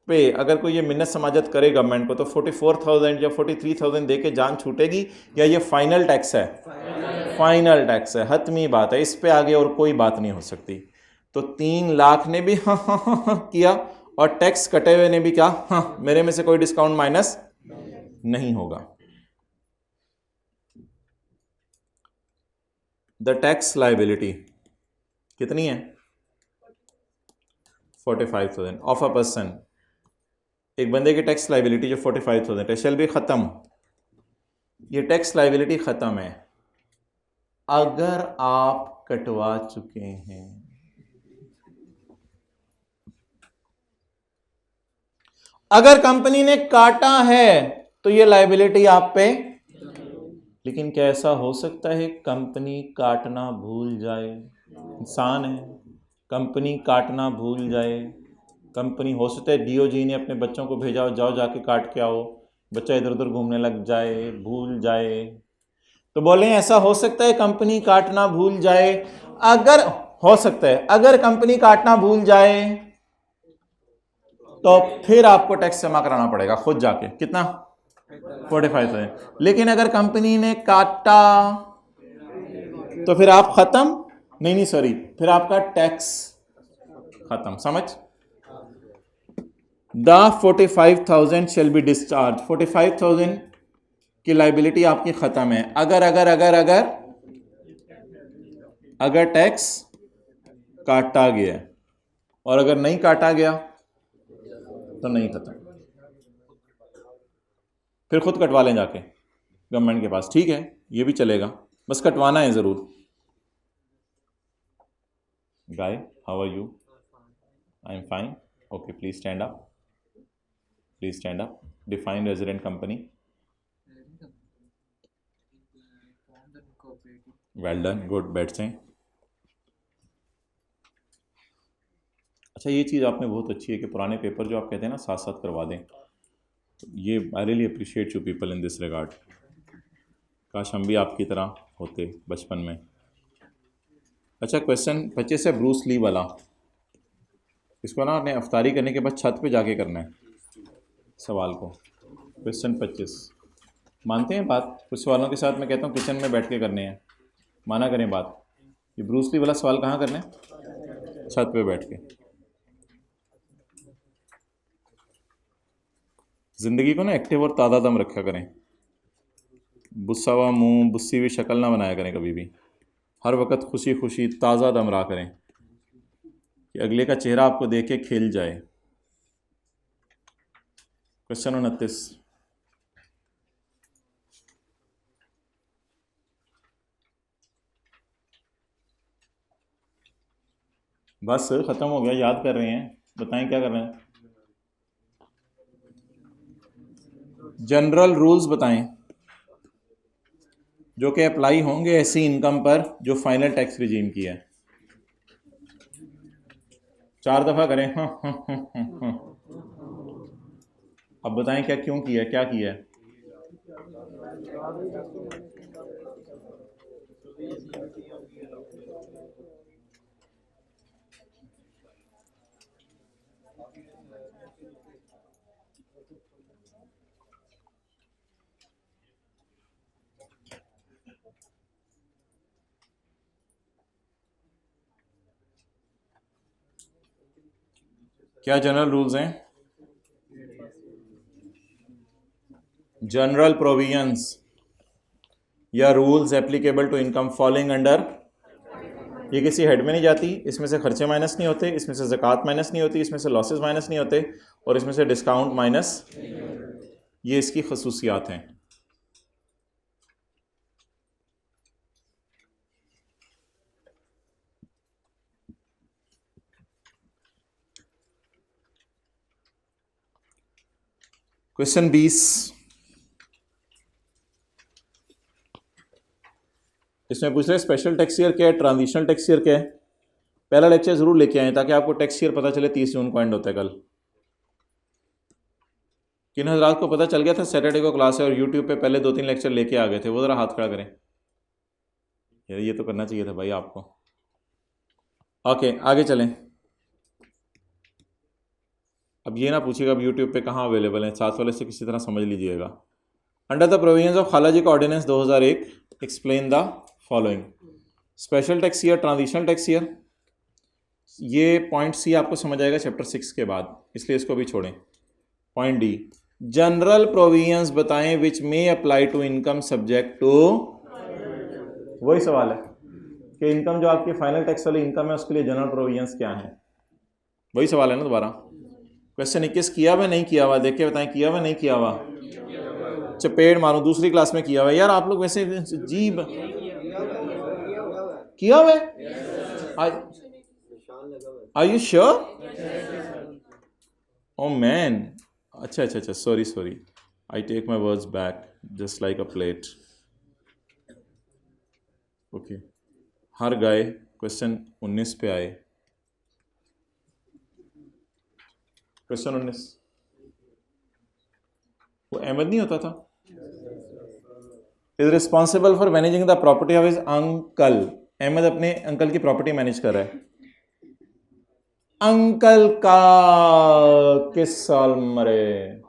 Speaker 1: पे अगर कोई ये मिन्नत समाजत करे गवर्नमेंट को तो 44,000 या 43,000 दे के जान छूटेगी, या ये फाइनल टैक्स है? फाइनल टैक्स है, हतमी बात है, इस पे आगे और कोई बात नहीं हो सकती। तो 3 लाख ने भी हाँ किया और टैक्स कटे हुए ने भी क्या हाँ, मेरे में से कोई डिस्काउंट माइनस नहीं होगा। द टैक्स लायबिलिटी कितनी है? 45,000 ऑफ अ पर्सन। एक बंदे की टैक्स लायबिलिटी जो 45,000 है शैल बी खत्म। ये टैक्स लायबिलिटी खत्म है अगर आप कटवा चुके हैं। अगर कंपनी ने काटा है तो ये लायबिलिटी आप पे। लेकिन क्या ऐसा हो सकता है कंपनी काटना भूल जाए? इंसान है, कंपनी काटना भूल जाए। कंपनी हो सकता है डीओजी ने अपने बच्चों को भेजा, जाओ जाके काट के आओ, बच्चा इधर उधर घूमने लग जाए, भूल जाए। तो बोले ऐसा हो सकता है कंपनी काटना भूल जाए? अगर हो सकता है, अगर कंपनी काटना भूल जाए तो फिर आपको टैक्स जमा कराना पड़ेगा खुद जाके। कितना? 45,000। लेकिन अगर कंपनी ने काटा तो फिर आप खत्म नहीं सॉरी, फिर आपका टैक्स खत्म। समझ? The 45,000 shall be discharge. 45,000 की लाइबिलिटी आपकी खत्म है अगर अगर अगर अगर अगर टैक्स काटा गया, और अगर नहीं काटा गया तो नहीं खत्म। फिर खुद कटवा लें जाके गवर्नमेंट के पास। ठीक है, ये भी चलेगा, बस कटवाना है जरूर। Guy, how are you? I am fine. Okay, please stand up. Please stand up. Define resident company. Well done. Good. बैठ जाएं. अच्छा, ये चीज़ आपने बहुत अच्छी है कि पुराने पेपर जो आप कहते हैं ना साथ साथ करवा दें. ये I really appreciate you people in this regard. काश हम भी आपकी तरह होते बचपन में. अच्छा, क्वेश्चन 25 है ब्रूस ली वाला. इसको ना आपने अफ्तारी करने के बाद छत पे जाके करना है सवाल को. क्वेश्चन 25 मानते हैं बात. कुछ सवालों के साथ मैं कहता हूँ किचन में बैठ के करने हैं. माना करें बात. ये ब्रूस ली वाला सवाल कहाँ करना है? छत पे बैठ के. ज़िंदगी को ना एक्टिव और ताज़ा दम रखा करें. बुस्सा हुआ मुँह, बुस्सी हुई शक्ल ना बनाया करें कभी भी. हर वक्त खुशी खुशी ताज़ा दम रहा करें कि अगले का चेहरा आपको देख के खिल जाए. क्वेश्चन 29. बस ख़त्म हो गया. याद कर रहे हैं? बताएं क्या कर रहे हैं. जनरल रूल्स बताएं जो कि अप्लाई होंगे ऐसी इनकम पर जो फाइनल टैक्स रिजीम की है. 4 दफ़ा करें. अब बताएं क्या क्यों किया है, क्या किया है. क्या जनरल रूल्स हैं? जनरल प्रोविजंस या rules applicable to income falling under. ये किसी हेड में नहीं जाती. इसमें से खर्चे माइनस नहीं होते, इसमें से ज़कात माइनस नहीं होती, इसमें से लॉसेस माइनस नहीं होते और इसमें से डिस्काउंट माइनस. ये इसकी खसूसियात हैं. क्वेश्चन 20. इसमें पूछ रहे स्पेशल टैक्स ईयर क्या है, ट्रांजिशनल टैक्स ईयर क्या है. पहला लेक्चर ज़रूर लेके आए ताकि आपको टैक्स ईयर पता चले. 30 जून को एंड होता है कल. किन हजरात को पता चल गया था सैटरडे को क्लास है और यूट्यूब पे पहले 2-3 लेक्चर लेके आ गए थे, वो ज़रा हाथ खड़ा करें. यार ये तो करना चाहिए था भाई आपको. ओके, आगे चलें. अब ये ना पूछिएगा अब यूट्यूब पे कहाँ अवेलेबल है. साथ वाले से किसी तरह समझ लीजिएगा. अंडर द प्रोविजंस ऑफ खाला जी का ordinance 2001 explain the following. Special tax year, transitional tax year. ये पॉइंट सी आपको समझ आएगा चैप्टर 6 के बाद, इसलिए इसको भी छोड़ें. पॉइंट डी, जनरल प्रोविजंस बताएं which may apply to income subject to. वही सवाल है कि इनकम जो आपकी फाइनल टैक्स वाली इनकम है उसके लिए जनरल प्रोविजंस क्या है. वही सवाल है ना दोबारा. क्वेश्चन 21 किया हुआ नहीं किया हुआ देख के बताएं. किया हुआ नहीं किया हुआ. चपेट मारूं, दूसरी क्लास में किया हुआ. यार आप लोग वैसे जी किया हुआ है. Are you sure? Oh man. अच्छा, sorry. I take my words back just like a plate. Okay, हर गाय क्वेश्चन 19 पे आए. क्वेश्चन 19 वो अहमद नहीं होता था. Is responsible for managing the property of his uncle. Ahmad अपने अंकल की प्रॉपर्टी मैनेज कर रहा है. अंकल का किस साल मरे?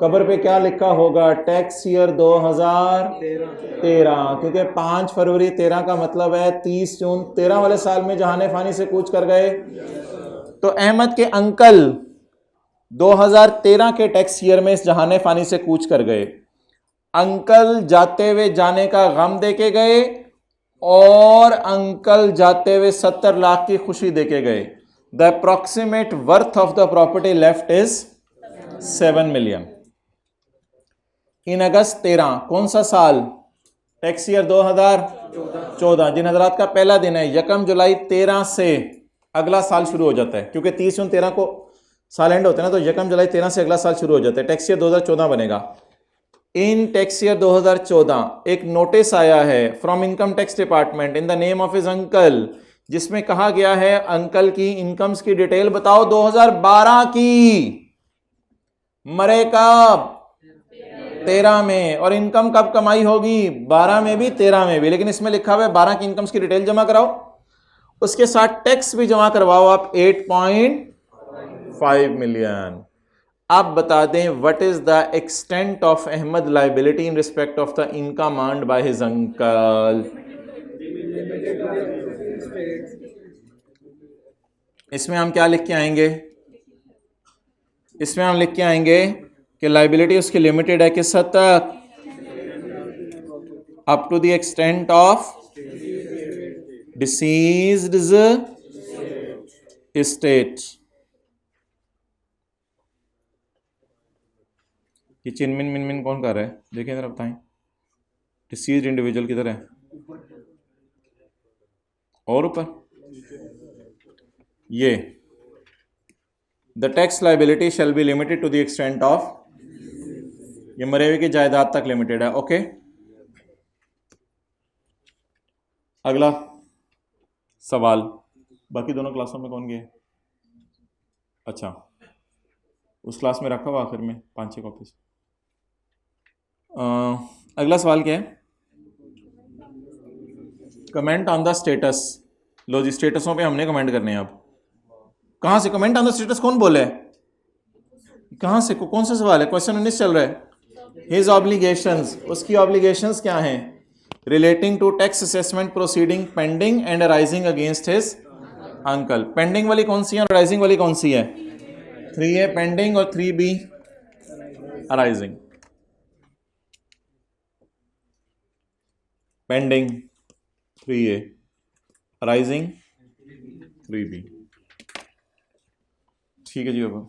Speaker 1: कब्र पे क्या लिखा होगा? टैक्स ईयर 2013, क्योंकि 5 फरवरी 13 का मतलब है 30 जून 13 वाले साल में जहाने फानी से कूच कर गए. तो अहमद के अंकल 2013 के टैक्स ईयर में इस जहाने फानी से कूच कर गए. अंकल जाते हुए जाने का गम देके गए और अंकल जाते हुए 70 लाख की खुशी देके गए. The approximate worth of the property left is 7 million. In August 13 कौन सा साल? Tax year 2014। जिन हजरात का पहला दिन है 1 जुलाई 13 से अगला साल शुरू हो जाता है, क्योंकि 30 जून 13 को साल एंड होता है ना, तो 1 जुलाई 13 से अगला साल शुरू हो जाता है, टैक्स ईयर 2014 बनेगा। इन टैक्स ईयर 2014 एक नोटिस आया है from income tax department in the name of his uncle, जिसमें कहा गया है अंकल की इनकम्स की डिटेल बताओ 2012 की, मरे कब 13 में, और इनकम कब कमाई होगी 12 में भी 13 में भी, लेकिन इसमें लिखा हुआ है 12 की इनकम्स की डिटेल जमा कराओ, उसके साथ टैक्स भी जमा करवाओ आप 8.5 मिलियन। आप बता दें what is the extent of Ahmad liability in respect of the income earned by his uncle. इसमें हम क्या लिख के आएंगे, इसमें हम लिख के आएंगे कि लाइबिलिटी उसकी लिमिटेड है किस हद तक, up to the extent of deceased estate. ये चिनमिन मिनमिन कौन कर रहा है, देखें जरा बताएं, डिसीज्ड इंडिविजुअल किधर है, और ऊपर ये the tax liability shall be limited to the extent of, ये मरे हुए की जायदाद तक लिमिटेड है। ओके, अगला सवाल, बाकी दोनों क्लासों में कौन गए, अच्छा उस क्लास में रखा हुआ आखिर में 5-6 कॉपीज। अगला सवाल क्या है, कमेंट ऑन द स्टेटस। लो जी, स्टेटसों पे हमने कमेंट करने हैं। अब कहां से कमेंट ऑन द स्टेटस कौन बोले, कहां से, कौन सा सवाल है, क्वेश्चन 19 चल रहा है। हिज ऑब्लिगेशंस, उसकी ऑब्लिगेशंस क्या हैं, relating to tax assessment proceeding pending and arising against his uncle. Pending वाली कौन सी है और अराइजिंग वाली कौन सी है, 3A पेंडिंग और 3B arising. Pending 3A, arising 3B। ठीक है जी, अब